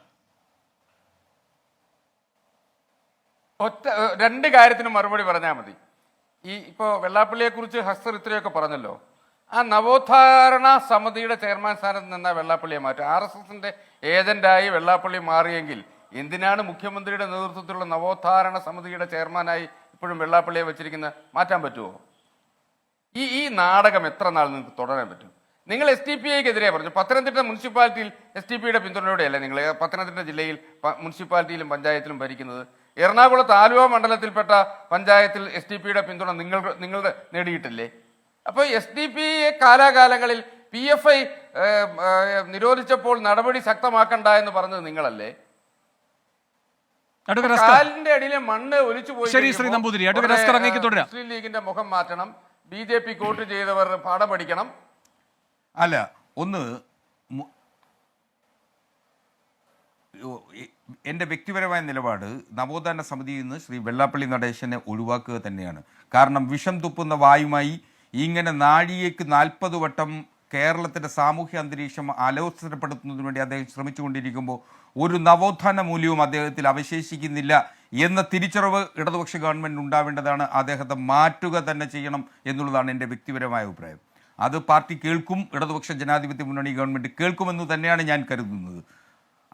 രണ്ട് കാര്യത്തിനും മറുപടി പറഞ്ഞാൽ മതി. ഇപ്പോൾ വെള്ളാപ്പള്ളിയെ കുറിച്ച് ഹസ്സർ ഇത്രയൊക്കെ പറഞ്ഞല്ലോ. ആ നവോത്ഥാരണ സമിതിയുടെ ചെയർമാൻ സ്ഥാനത്ത് നിന്ന വെള്ളാപ്പള്ളിയെ മാറ്റും. RSSന്റെ ഏജന്റായി വെള്ളാപ്പള്ളി മാറിയെങ്കിൽ എന്തിനാണ് മുഖ്യമന്ത്രിയുടെ നേതൃത്വത്തിലുള്ള നവോത്ഥാരണ സമിതിയുടെ ചെയർമാനായി ഇപ്പോഴും വെള്ളാപ്പള്ളിയെ വെച്ചിരിക്കുന്നത്? മാറ്റാൻ പറ്റുമോ? ഈ നാടകം എത്ര നാൾ നിങ്ങൾക്ക് തുടരാൻ പറ്റും? നിങ്ങൾ SDPIക്കെതിരെ പറഞ്ഞു. പത്തനംതിട്ട മുനിസിപ്പാലിറ്റിയിൽ SDPയുടെ പിന്തുണയോടെയല്ലേ നിങ്ങൾ പത്തനംതിട്ട ജില്ലയിൽ മുനിസിപ്പാലിറ്റിയിലും പഞ്ചായത്തിലും ഭരിക്കുന്നത്? എറണാകുളത്ത് ആലുവ മണ്ഡലത്തിൽപ്പെട്ട പഞ്ചായത്തിൽ SDPയുടെ പിന്തുണ നിങ്ങളുടെ നേടിയിട്ടില്ലേ? അപ്പോൾ SDP കാലാകാലങ്ങളിൽ PFI നിരോധിച്ചപ്പോൾ നടപടി ശക്തമാക്കണ്ട എന്ന് പറഞ്ഞത് നിങ്ങളല്ലേ? കാലിന്റെ അടിയിലെ മണ്ണ് ഒലിച്ചു പോയി. മുസ്ലിം ലീഗിന്റെ മുഖം മാറ്റണം, BJP വോട്ട് ചെയ്തവർ പാഠം പഠിക്കണം. അല്ല, ഒന്ന് എൻ്റെ വ്യക്തിപരമായ നിലപാട് നവോത്ഥാന സമിതിയിൽ നിന്ന് ശ്രീ വെള്ളാപ്പള്ളി നടേശനെ ഒഴിവാക്കുക തന്നെയാണ്. കാരണം വിഷം തുപ്പുന്ന വായുമായി ഇങ്ങനെ നാഴികയ്ക്ക് 40 വട്ടം കേരളത്തിൻ്റെ സാമൂഹ്യ അന്തരീക്ഷം അലോസരപ്പെടുത്തുന്നതിന് വേണ്ടി അദ്ദേഹം ശ്രമിച്ചുകൊണ്ടിരിക്കുമ്പോൾ ഒരു നവോത്ഥാന മൂല്യവും അദ്ദേഹത്തിൽ അവശേഷിക്കുന്നില്ല എന്ന തിരിച്ചറിവ് ഇടതുപക്ഷ ഗവൺമെൻറ് ഉണ്ടാവേണ്ടതാണ്. അദ്ദേഹത്തെ മാറ്റുക തന്നെ ചെയ്യണം എന്നുള്ളതാണ് എൻ്റെ വ്യക്തിപരമായ അഭിപ്രായം. അത് പാർട്ടി കേൾക്കും, ഇടതുപക്ഷ ജനാധിപത്യ മുന്നണി ഗവൺമെൻറ് കേൾക്കുമെന്ന് തന്നെയാണ് ഞാൻ കരുതുന്നത്.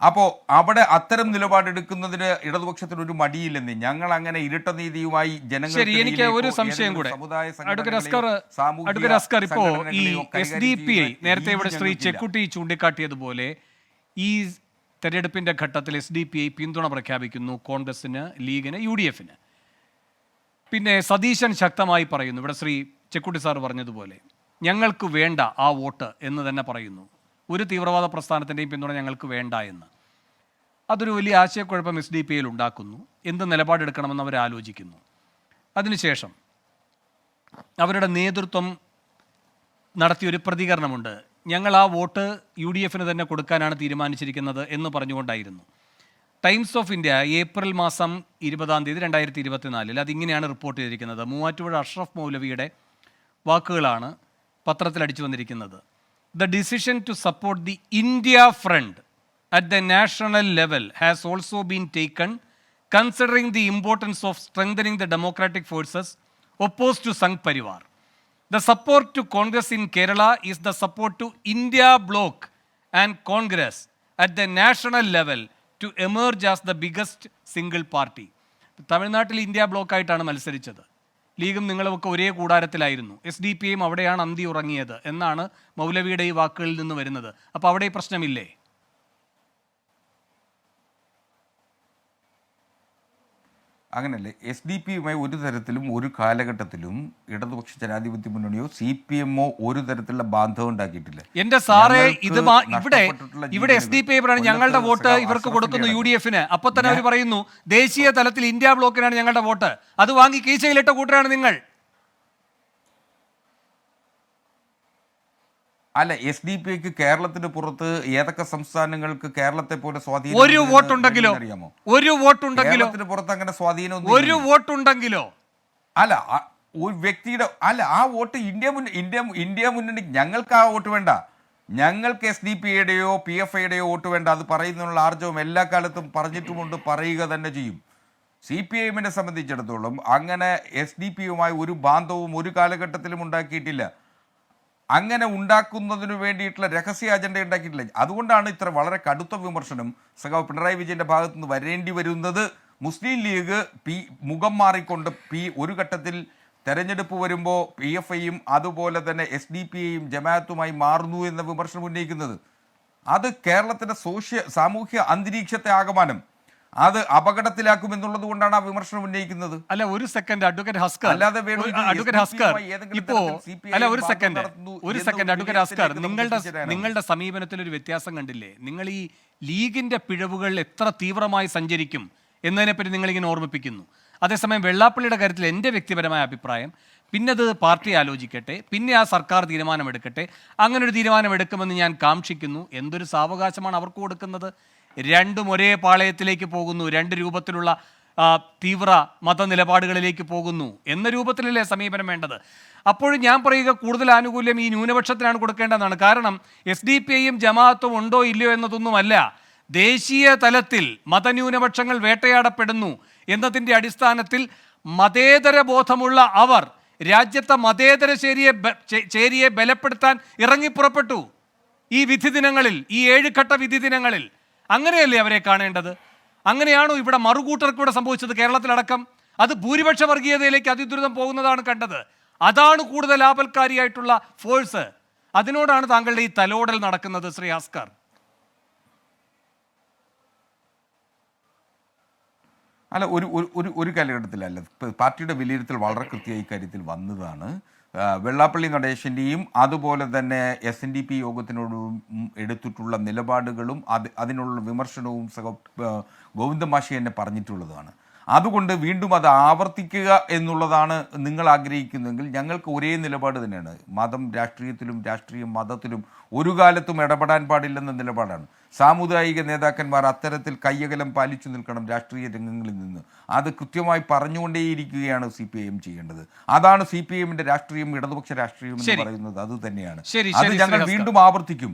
അപ്പോൾ അവിടെ അത്തരം നിലപാടെടുക്കുന്നതിന് ഇടതുപക്ഷത്തിന് ഒരു മടിയില്ലെന്ന്. ഞങ്ങൾ അങ്ങനെ ഇരട്ട നീതിയുമായി എനിക്ക് ഒരു സംശയം കൂടെ. ഇപ്പോ ഈ SDPI നേരത്തെ ഇവിടെ ശ്രീ ചെക്കുട്ടി ചൂണ്ടിക്കാട്ടിയതുപോലെ ഈ തെരഞ്ഞെടുപ്പിന്റെ ഘട്ടത്തിൽ SDPI പിന്തുണ പ്രഖ്യാപിക്കുന്നു കോൺഗ്രസിന്, ലീഗിന്, UDF-ന്. പിന്നെ സതീശൻ ശക്തമായി പറയുന്നു, ഇവിടെ ശ്രീ ചെക്കുട്ടി സാർ പറഞ്ഞതുപോലെ ഞങ്ങൾക്ക് വേണ്ട ആ വോട്ട് എന്ന് തന്നെ പറയുന്നു. ഒരു തീവ്രവാദ പ്രസ്ഥാനത്തിൻ്റെയും പിന്തുണ ഞങ്ങൾക്ക് വേണ്ട എന്ന്. അതൊരു വലിയ ആശയക്കുഴപ്പം SDPIയിൽ ഉണ്ടാക്കുന്നു. എന്ത് നിലപാടെടുക്കണമെന്ന് അവർ ആലോചിക്കുന്നു. അതിനുശേഷം അവരുടെ നേതൃത്വം നടത്തിയൊരു പ്രതികരണമുണ്ട്. ഞങ്ങൾ ആ വോട്ട് UDF-ന് തന്നെ കൊടുക്കാനാണ് തീരുമാനിച്ചിരിക്കുന്നത് എന്ന് പറഞ്ഞുകൊണ്ടായിരുന്നു. ടൈംസ് ഓഫ് ഇന്ത്യ ഏപ്രിൽ മാസം 20 2024 അതിങ്ങനെയാണ് റിപ്പോർട്ട് ചെയ്തിരിക്കുന്നത്. മൂവാറ്റുപുഴ അഷ്റഫ് മൗലവിയുടെ വാക്കുകളാണ് പത്രത്തിൽ അടിച്ചു വന്നിരിക്കുന്നത്. The decision to support the India Front at the national level has also been taken considering the importance of strengthening the democratic forces opposed to Sangh Parivar. The support to Congress in Kerala is the support to India Bloc and Congress at the national level to emerge as the biggest single party. തമിഴ്നാട്ടിൽ India block ആയിട്ടാണ് മത്സരിച്ചത്. ലീഗും നിങ്ങളുമൊക്കെ ഒരേ കൂടാരത്തിലായിരുന്നു. SDPയും അവിടെയാണ് അന്തി ഉറങ്ങിയത് എന്നാണ് മൗലവിയുടെ ഈ വാക്കുകളിൽ നിന്ന് വരുന്നത്. അപ്പോൾ അവിടെ ഈ പ്രശ്നമില്ലേ? അങ്ങനല്ലേ. SDPയുമായി ഒരു തരത്തിലും ഒരു കാലഘട്ടത്തിലും ഇടതുപക്ഷ ജനാധിപത്യ മുന്നണിയോ CPM-ഓ ഒരു തരത്തിലുള്ള ബാന്ധവം ഉണ്ടാക്കിയിട്ടില്ല. എന്റെ സാറേ, ഇവിടെ SDPI പറയുന്നത് ഞങ്ങളുടെ വോട്ട് ഇവർക്ക് കൊടുക്കുന്നു UDF-ന്. അപ്പൊ തന്നെ അവർ പറയുന്നു ദേശീയ തലത്തിൽ ഇന്ത്യ ബ്ലോക്കിനാണ് ഞങ്ങളുടെ വോട്ട്. അത് വാങ്ങി കീശയിലിട്ട കൂട്ടരാണ് നിങ്ങൾ. അല്ല, SDPക്ക് കേരളത്തിന് പുറത്ത് ഏതൊക്കെ സംസ്ഥാനങ്ങൾക്ക് കേരളത്തെ പോലെ സ്വാധീനം ഒരു വോട്ടുണ്ടെങ്കിലോ കേരളത്തിന് പുറത്ത് അങ്ങനെ സ്വാധീനം ഒരു വോട്ടുണ്ടെങ്കിലോ അല്ല ഒരു വ്യക്തിയുടെ അല്ല ആ വോട്ട് ഇന്ത്യ മുന്നണി ഞങ്ങൾക്ക് ആ വോട്ട് വേണ്ട, ഞങ്ങൾക്ക് SDPയുടെയോ PFIയുടെയോ വോട്ട് വേണ്ട. അത് പറയുന്നതിനുള്ള ആർജവം എല്ലാ കാലത്തും പറഞ്ഞിട്ടുമുണ്ട്, പറയുക തന്നെ ചെയ്യും. CPIM-നെ സംബന്ധിച്ചിടത്തോളം അങ്ങനെ SDPയുമായി ഒരു ബാന്ധവും ഒരു കാലഘട്ടത്തിലും ഉണ്ടാക്കിയിട്ടില്ല. അങ്ങനെ ഉണ്ടാക്കുന്നതിന് വേണ്ടിയിട്ടുള്ള രഹസ്യ അജണ്ട ഉണ്ടാക്കിയിട്ടില്ല. അതുകൊണ്ടാണ് ഇത്ര വളരെ കടുത്ത വിമർശനം സഖാവ് പിണറായി വിജയൻ്റെ ഭാഗത്തു നിന്ന് വരേണ്ടി വരുന്നത്. മുസ്ലിം ലീഗ് മുഖം മാറിക്കൊണ്ട് ഒരു ഘട്ടത്തിൽ തെരഞ്ഞെടുപ്പ് വരുമ്പോൾ PFIയും അതുപോലെ തന്നെ SDPയും ജമാഅത്തുമായി മാറുന്നു എന്ന വിമർശനം ഉന്നയിക്കുന്നത്. അത് കേരളത്തിൻ്റെ സാമൂഹ്യ അന്തരീക്ഷത്തെ ആകമാനം അത് അപകടത്തിലാക്കുമെന്നുള്ളത് കൊണ്ടാണ് ആ വിമർശനം ഉന്നയിക്കുന്നത്. അല്ല, ഒരു സെക്കൻഡ് അഡ്വക്കേറ്റ് ഹസ്കർ, അല്ലാതെ വേണു ഇത് അഡ്വക്കേറ്റ് ഹസ്കർ, ഏതെങ്കിലും ഇപ്പോ തരത്തിൽ CPI അല്ല, ഒരു ഭാഗം സെക്കൻഡ് നടത്തുന്നു ഒരു എന്ന സെക്കൻഡ് അഡ്വക്കേറ്റ് ഹസ്കർ, വിലയിരുത്തലിലേക്ക് നിങ്ങളുടെ സമീപനത്തിൽ ഒരു വ്യത്യാസം കണ്ടില്ലേ? നിങ്ങൾ ഈ ലീഗിന്റെ പിഴവുകൾ എത്ര തീവ്രമായി സഞ്ചരിക്കും എന്നതിനെപ്പറ്റി നിങ്ങളിങ്ങനെ ഓർമ്മിപ്പിക്കുന്നു. അതേസമയം വെള്ളാപ്പള്ളിയുടെ കാര്യത്തിൽ എൻ്റെ വ്യക്തിപരമായ അഭിപ്രായം, പിന്നെ അത് പാർട്ടി ആലോചിക്കട്ടെ, പിന്നെ ആ സർക്കാർ തീരുമാനമെടുക്കട്ടെ. അങ്ങനെ ഒരു തീരുമാനമെടുക്കുമെന്ന് ഞാൻ കാക്ഷിക്കുന്നു. എന്തൊരു സാവകാശമാണ് അവർക്ക് കൊടുക്കുന്നത്? രണ്ടും ഒരേ പാളയത്തിലേക്ക് പോകുന്നു, രണ്ട് രൂപത്തിലുള്ള തീവ്ര മതനിലപാടുകളിലേക്ക് പോകുന്നു എന്ന രൂപത്തിലല്ലേ സമീപനം വേണ്ടത്? അപ്പോഴും ഞാൻ പറയുക, കൂടുതൽ ആനുകൂല്യം ഈ ന്യൂനപക്ഷത്തിനാണ് കൊടുക്കേണ്ടതെന്നാണ്. കാരണം SDPIയും ജമാഅത്തും ഉണ്ടോ ഇല്ലയോ എന്നതൊന്നുമല്ല, ദേശീയ തലത്തിൽ മതന്യൂനപക്ഷങ്ങൾ വേട്ടയാടപ്പെടുന്നു എന്നതിൻ്റെ അടിസ്ഥാനത്തിൽ മതേതര ബോധമുള്ള അവർ രാജ്യത്തെ മതേതര ചേരിയെ ബലപ്പെടുത്താൻ ഇറങ്ങിപ്പുറപ്പെട്ടു ഈ വിധി ദിനങ്ങളിൽ, ഈ 7 ഘട്ട വിധി ദിനങ്ങളിൽ. അങ്ങനെയല്ലേ അവരെ കാണേണ്ടത്? അങ്ങനെയാണോ ഇവിടെ മറുകൂട്ടർക്ക് ഇവിടെ സംഭവിച്ചത്? കേരളത്തിലടക്കം അത് ഭൂരിപക്ഷ വർഗീയതയിലേക്ക് അതിദുരിതം പോകുന്നതാണ് കണ്ടത്. അതാണ് കൂടുതൽ ആപൽക്കാരിയായിട്ടുള്ള ഫോഴ്സ്. അതിനോടാണ് താങ്കളുടെ ഈ തലോടൽ നടക്കുന്നത്, ശ്രീ ഹസ്കർ. അല്ല, ഒരു കാലഘട്ടത്തിലല്ല, പാർട്ടിയുടെ വിലയിരുത്തൽ വളരെ കൃത്യമായി കാര്യത്തിൽ വന്നതാണ്. വെള്ളാപ്പള്ളി നടേശൻ്റെയും അതുപോലെ തന്നെ SNDP യോഗത്തിനോടും എടുത്തിട്ടുള്ള നിലപാടുകളും അതിനുള്ള വിമർശനവും ഗോവിന്ദ മാഷി എന്നെ പറഞ്ഞിട്ടുള്ളതാണ്. അതുകൊണ്ട് വീണ്ടും അത് ആവർത്തിക്കുക എന്നുള്ളതാണ് നിങ്ങൾ ആഗ്രഹിക്കുന്നതെങ്കിൽ ഞങ്ങൾക്ക് ഒരേ നിലപാട് തന്നെയാണ്. മതം രാഷ്ട്രീയത്തിലും രാഷ്ട്രീയം മതത്തിലും ഒരു കാലത്തും ഇടപെടാൻ പാടില്ലെന്ന നിലപാടാണ്. സാമുദായിക നേതാക്കന്മാർ അത്തരത്തിൽ കയ്യകലം പാലിച്ചു നിൽക്കണം രാഷ്ട്രീയ രംഗങ്ങളിൽ നിന്ന്. അത് കൃത്യമായി പറഞ്ഞുകൊണ്ടേയിരിക്കുകയാണ് CPIM ചെയ്യേണ്ടത്. അതാണ് CPIMന്റെ രാഷ്ട്രീയം, ഇടതുപക്ഷ രാഷ്ട്രീയം എന്ന് പറയുന്നത് അത് തന്നെയാണ്. അത് ഞങ്ങൾ വീണ്ടും ആവർത്തിക്കും.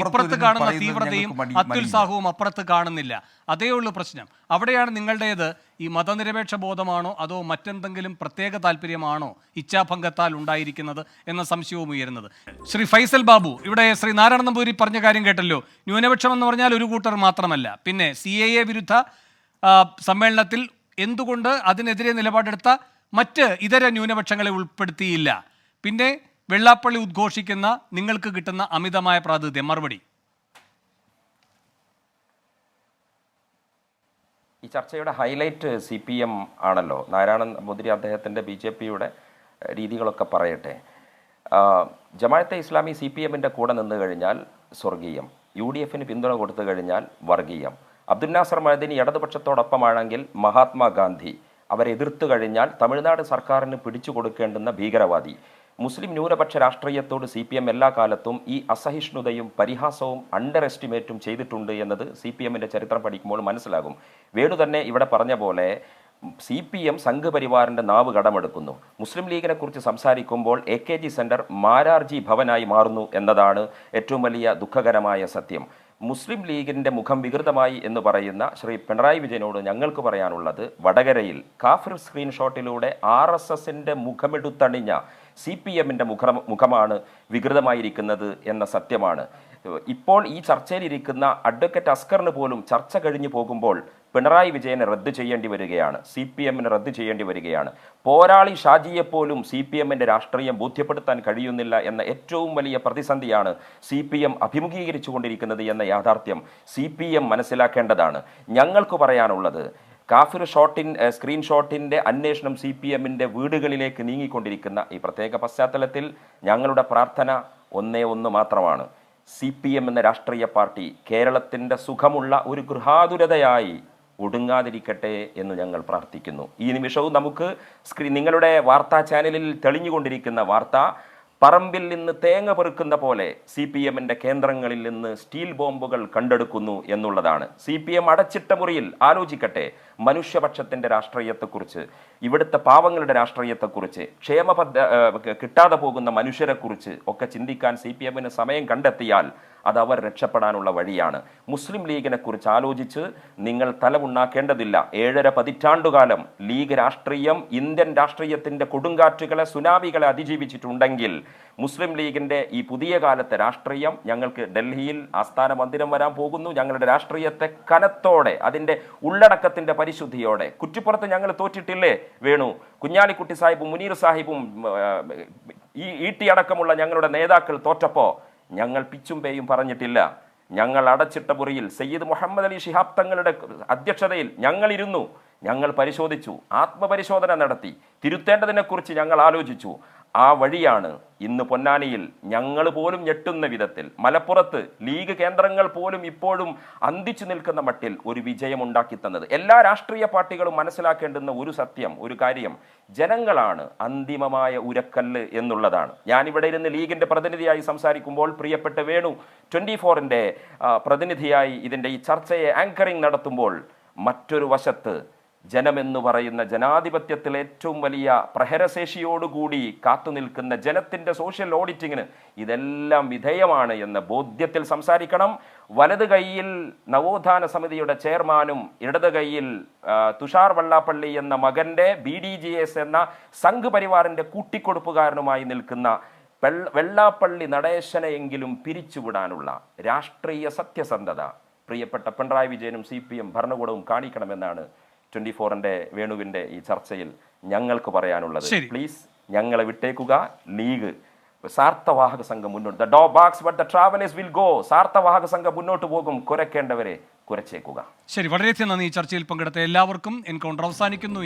ഇപ്പുറത്ത് കാണുന്ന തീവ്രതയും അത്യുത്സാഹവും അപ്പുറത്ത് കാണുന്നില്ല. അതേ ഉള്ളൂ പ്രശ്നം. അവിടെയാണ് നിങ്ങളുടേത് ഈ മതനിരപേക്ഷ ബോധമാണോ അതോ മറ്റെന്തെങ്കിലും പ്രത്യേക താല്പര്യമാണോ ഇച്ഛാഭംഗത്താൽ ഉണ്ടായിരിക്കുന്നത് എന്ന സംശയവും ഉയരുന്നത്. ശ്രീ ഫൈസൽ ബാബു, ഇവിടെ ശ്രീ നാരായണ നമ്പൂരി പറഞ്ഞ കാര്യം കേട്ടല്ലോ. ന്യൂനപക്ഷം എന്ന് പറഞ്ഞാൽ ഒരു കൂട്ടർ മാത്രമല്ല, പിന്നെ CAA വിരുദ്ധ സമ്മേളനത്തിൽ എന്തുകൊണ്ട് അതിനെതിരെ നിലപാടെടുത്ത മറ്റ് ഇതര ന്യൂനപക്ഷങ്ങളെ ഉൾപ്പെടുത്തിയില്ല? പിന്നെ വെള്ളാപ്പള്ളി ഉദ്ഘോഷിക്കുന്ന നിങ്ങൾക്ക് കിട്ടുന്ന അമിതമായ പ്രാതിനിധ്യം. മറുപടി. ഈ ചർച്ചയുടെ ഹൈലൈറ്റ് CPM ആണല്ലോ. നാരായണൻ നമ്പൂതിരി അദ്ദേഹത്തിൻ്റെ BJPയുടെ രീതികളൊക്കെ പറയട്ടെ. ജമാഅത്തെ ഇസ്ലാമി CPMൻ്റെ കൂടെ നിന്ന് കഴിഞ്ഞാൽ സ്വർഗീയം, UDFന് പിന്തുണ കൊടുത്തു കഴിഞ്ഞാൽ വർഗീയം, അബ്ദുൽ നാസർ മഅദനി ഇടതുപക്ഷത്തോടൊപ്പമാണെങ്കിൽ മഹാത്മാഗാന്ധി, അവരെതിർത്തു കഴിഞ്ഞാൽ തമിഴ്നാട് സർക്കാരിന് പിടിച്ചു കൊടുക്കേണ്ടുന്ന ഭീകരവാദി. മുസ്ലിം ന്യൂനപക്ഷ രാഷ്ട്രീയത്തോട് CPM എല്ലാ കാലത്തും ഈ അസഹിഷ്ണുതയും പരിഹാസവും അണ്ടർ എസ്റ്റിമേറ്റും ചെയ്തിട്ടുണ്ട് എന്നത് CPMൻ്റെ ചരിത്രം പഠിക്കുമ്പോൾ മനസ്സിലാകും. വേണു തന്നെ ഇവിടെ പറഞ്ഞ പോലെ CPM സംഘപരിവാറിൻ്റെ നാവ് കടമെടുക്കുന്നു. മുസ്ലിം ലീഗിനെ കുറിച്ച് സംസാരിക്കുമ്പോൾ AKG സെൻറ്റർ മാരാർജി ഭവനായി മാറുന്നു എന്നതാണ് ഏറ്റവും വലിയ ദുഃഖകരമായ സത്യം. മുസ്ലിം ലീഗിൻ്റെ മുഖം വികൃതമായി എന്ന് പറയുന്ന ശ്രീ പിണറായി വിജയനോട് ഞങ്ങൾക്ക് പറയാനുള്ളത്, വടകരയിൽ കാഫിർ സ്ക്രീൻഷോട്ടിലൂടെ RSSൻ്റെ മുഖമെടുത്തണിഞ്ഞ CPMൻ്റെ മുഖമാണ് വികൃതമായിരിക്കുന്നത് എന്ന സത്യമാണ്. ഇപ്പോൾ ഈ ചർച്ചയിലിരിക്കുന്ന അഡ്വക്കേറ്റ് അസ്കറിന് പോലും ചർച്ച കഴിഞ്ഞു പോകുമ്പോൾ പിണറായി വിജയനെ റദ്ദ് ചെയ്യേണ്ടി വരികയാണ്, CPMനെ റദ്ദ് ചെയ്യേണ്ടി വരികയാണ്. പോരാളി ഷാജിയെപ്പോലും CPMൻ്റെ രാഷ്ട്രീയം ബോധ്യപ്പെടുത്താൻ കഴിയുന്നില്ല എന്ന ഏറ്റവും വലിയ പ്രതിസന്ധിയാണ് CPM അഭിമുഖീകരിച്ചുകൊണ്ടിരിക്കുന്നത് എന്ന യാഥാർത്ഥ്യം CPM മനസ്സിലാക്കേണ്ടതാണ്. ഞങ്ങൾക്ക് പറയാനുള്ളത്, കാഫിർ സ്ക്രീൻഷോട്ടിൻ്റെ അന്വേഷണം CPMൻ്റെ വീടുകളിലേക്ക് നീങ്ങിക്കൊണ്ടിരിക്കുന്ന ഈ പ്രത്യേക പശ്ചാത്തലത്തിൽ ഞങ്ങളുടെ പ്രാർത്ഥന ഒന്നേ ഒന്ന് മാത്രമാണ്. CPM എന്ന രാഷ്ട്രീയ പാർട്ടി കേരളത്തിൻ്റെ സുഖമുള്ള ഒരു ഗൃഹാതുരതയായി ഒടുങ്ങാതിരിക്കട്ടെ എന്ന് ഞങ്ങൾ പ്രാർത്ഥിക്കുന്നു. ഈ നിമിഷവും നമുക്ക് നിങ്ങളുടെ വാർത്താ ചാനലിൽ തെളിഞ്ഞുകൊണ്ടിരിക്കുന്ന വാർത്ത, പറമ്പിൽ നിന്ന് തേങ്ങ പെറുക്കുന്ന പോലെ CPMൻ്റെ കേന്ദ്രങ്ങളിൽ നിന്ന് സ്റ്റീൽ ബോംബുകൾ കണ്ടെടുക്കുന്നു എന്നുള്ളതാണ്. CPM അടച്ചിട്ട മുറിയിൽ ആലോചിക്കട്ടെ മനുഷ്യപക്ഷത്തിൻ്റെ രാഷ്ട്രീയത്തെക്കുറിച്ച്, ഇവിടുത്തെ പാവങ്ങളുടെ രാഷ്ട്രീയത്തെക്കുറിച്ച്, കിട്ടാതെ പോകുന്ന മനുഷ്യരെക്കുറിച്ച് ഒക്കെ ചിന്തിക്കാൻ CPMന് സമയം കണ്ടെത്തിയാൽ അത് അവർ രക്ഷപ്പെടാനുള്ള വഴിയാണ്. മുസ്ലിം ലീഗിനെ കുറിച്ച് ആലോചിച്ച് നിങ്ങൾ തലമുണ്ണാക്കേണ്ടതില്ല. 7.5 പതിറ്റാണ്ടുകാലം ലീഗ് രാഷ്ട്രീയം ഇന്ത്യൻ രാഷ്ട്രീയത്തിൻ്റെ കൊടുങ്കാറ്റുകളെ, സുനാമികളെ അതിജീവിച്ചിട്ടുണ്ടെങ്കിൽ മുസ്ലിം ലീഗിൻ്റെ ഈ പുതിയ കാലത്തെ രാഷ്ട്രീയം, ഞങ്ങൾക്ക് ഡൽഹിയിൽ ആസ്ഥാന മന്ദിരം വരാൻ പോകുന്നു, ഞങ്ങളുടെ രാഷ്ട്രീയത്തെ കനത്തോടെ അതിൻ്റെ ഉള്ളടക്കത്തിൻ്റെ പരിശുദ്ധിയോടെ, കുറ്റിപ്പുറത്ത് ഞങ്ങൾ തോറ്റിട്ടില്ലേ വേണു? കുഞ്ഞാലിക്കുട്ടി സാഹിബും മുനീർ സാഹിബും ET അടക്കമുള്ള ഞങ്ങളുടെ നേതാക്കൾ തോറ്റപ്പോൾ ഞങ്ങൾ പിച്ചും പേയും പറഞ്ഞിട്ടില്ല. ഞങ്ങൾ അടച്ചിട്ട മുറിയിൽ സയ്യിദ് മുഹമ്മദ് അലി ശിഹാബ് തങ്ങളുടെ അധ്യക്ഷതയിൽ ഞങ്ങളിരുന്നു. ഞങ്ങൾ പരിശോധിച്ചു, ആത്മപരിശോധന നടത്തി, തിരുത്തേണ്ടതിനെക്കുറിച്ച് ഞങ്ങൾ ആലോചിച്ചു. ആ വഴിയാണ് ഇന്ന് പൊന്നാനിയിൽ ഞങ്ങൾ പോലും ഞെട്ടുന്ന വിധത്തിൽ, മലപ്പുറത്ത് ലീഗ് കേന്ദ്രങ്ങൾ പോലും ഇപ്പോഴും അന്തിച്ചു നിൽക്കുന്ന മട്ടിൽ ഒരു വിജയമുണ്ടാക്കി തന്നത്. എല്ലാ രാഷ്ട്രീയ പാർട്ടികളും മനസ്സിലാക്കേണ്ടുന്ന ഒരു സത്യം, ഒരു കാര്യം, ജനങ്ങളാണ് അന്തിമമായ ഉരക്കല്ല് എന്നുള്ളതാണ്. ഞാനിവിടെ ഇരുന്ന് ലീഗിന്റെ പ്രതിനിധിയായി സംസാരിക്കുമ്പോൾ പ്രിയപ്പെട്ട വേണു 24ന്റെ പ്രതിനിധിയായി ഇതിന്റെ ഈ ചർച്ചയെ ആങ്കറിംഗ് നടത്തുമ്പോൾ മറ്റൊരു വശത്ത് ജനമെന്ന് പറയുന്ന ജനാധിപത്യത്തിൽ ഏറ്റവും വലിയ പ്രഹരശേഷിയോടുകൂടി കാത്തുനിൽക്കുന്ന ജനത്തിൻ്റെ സോഷ്യൽ ഓഡിറ്റിങ്ങിന് ഇതെല്ലാം വിധേയമാണ് എന്ന ബോധ്യത്തിൽ സംസാരിക്കണം. വലത് കൈയിൽ നവോത്ഥാന സമിതിയുടെ ചെയർമാനും ഇടത് കൈയിൽ തുഷാർ വെള്ളാപ്പള്ളി എന്ന മകൻ്റെ BDGS എന്ന സംഘ് പരിവാറിൻ്റെ കൂട്ടിക്കൊടുപ്പുകാരനുമായി നിൽക്കുന്ന വെള്ളാപ്പള്ളി നടേശനെയെങ്കിലും പിരിച്ചുവിടാനുള്ള രാഷ്ട്രീയ സത്യസന്ധത പ്രിയപ്പെട്ട പിണറായി വിജയനും CPM ഭരണകൂടവും കാണിക്കണമെന്നാണ് 24ന്റെ വേണുവിന്റെ ഈ ചർച്ചയിൽ ഞങ്ങൾക്ക് പറയാനുള്ളത്. പ്ലീസ് ഞങ്ങളെ വിട്ടേക്കുക. ലീഗ് സാർത്ഥവാഹക സംഘം മുന്നോട്ട്, the dog barks but the travellers will go. സാർത്ഥവാഹക സംഘം മുന്നോട്ട് പോകും, കുരയ്ക്കേണ്ടവരെ കുരച്ചേക്കുക. ശരി, വളരെയധികം നന്ദി. ഈ ചർച്ചയിൽ പങ്കെടുത്ത എല്ലാവർക്കും. എൻകൗണ്ടർ അവസാനിക്കുന്നു.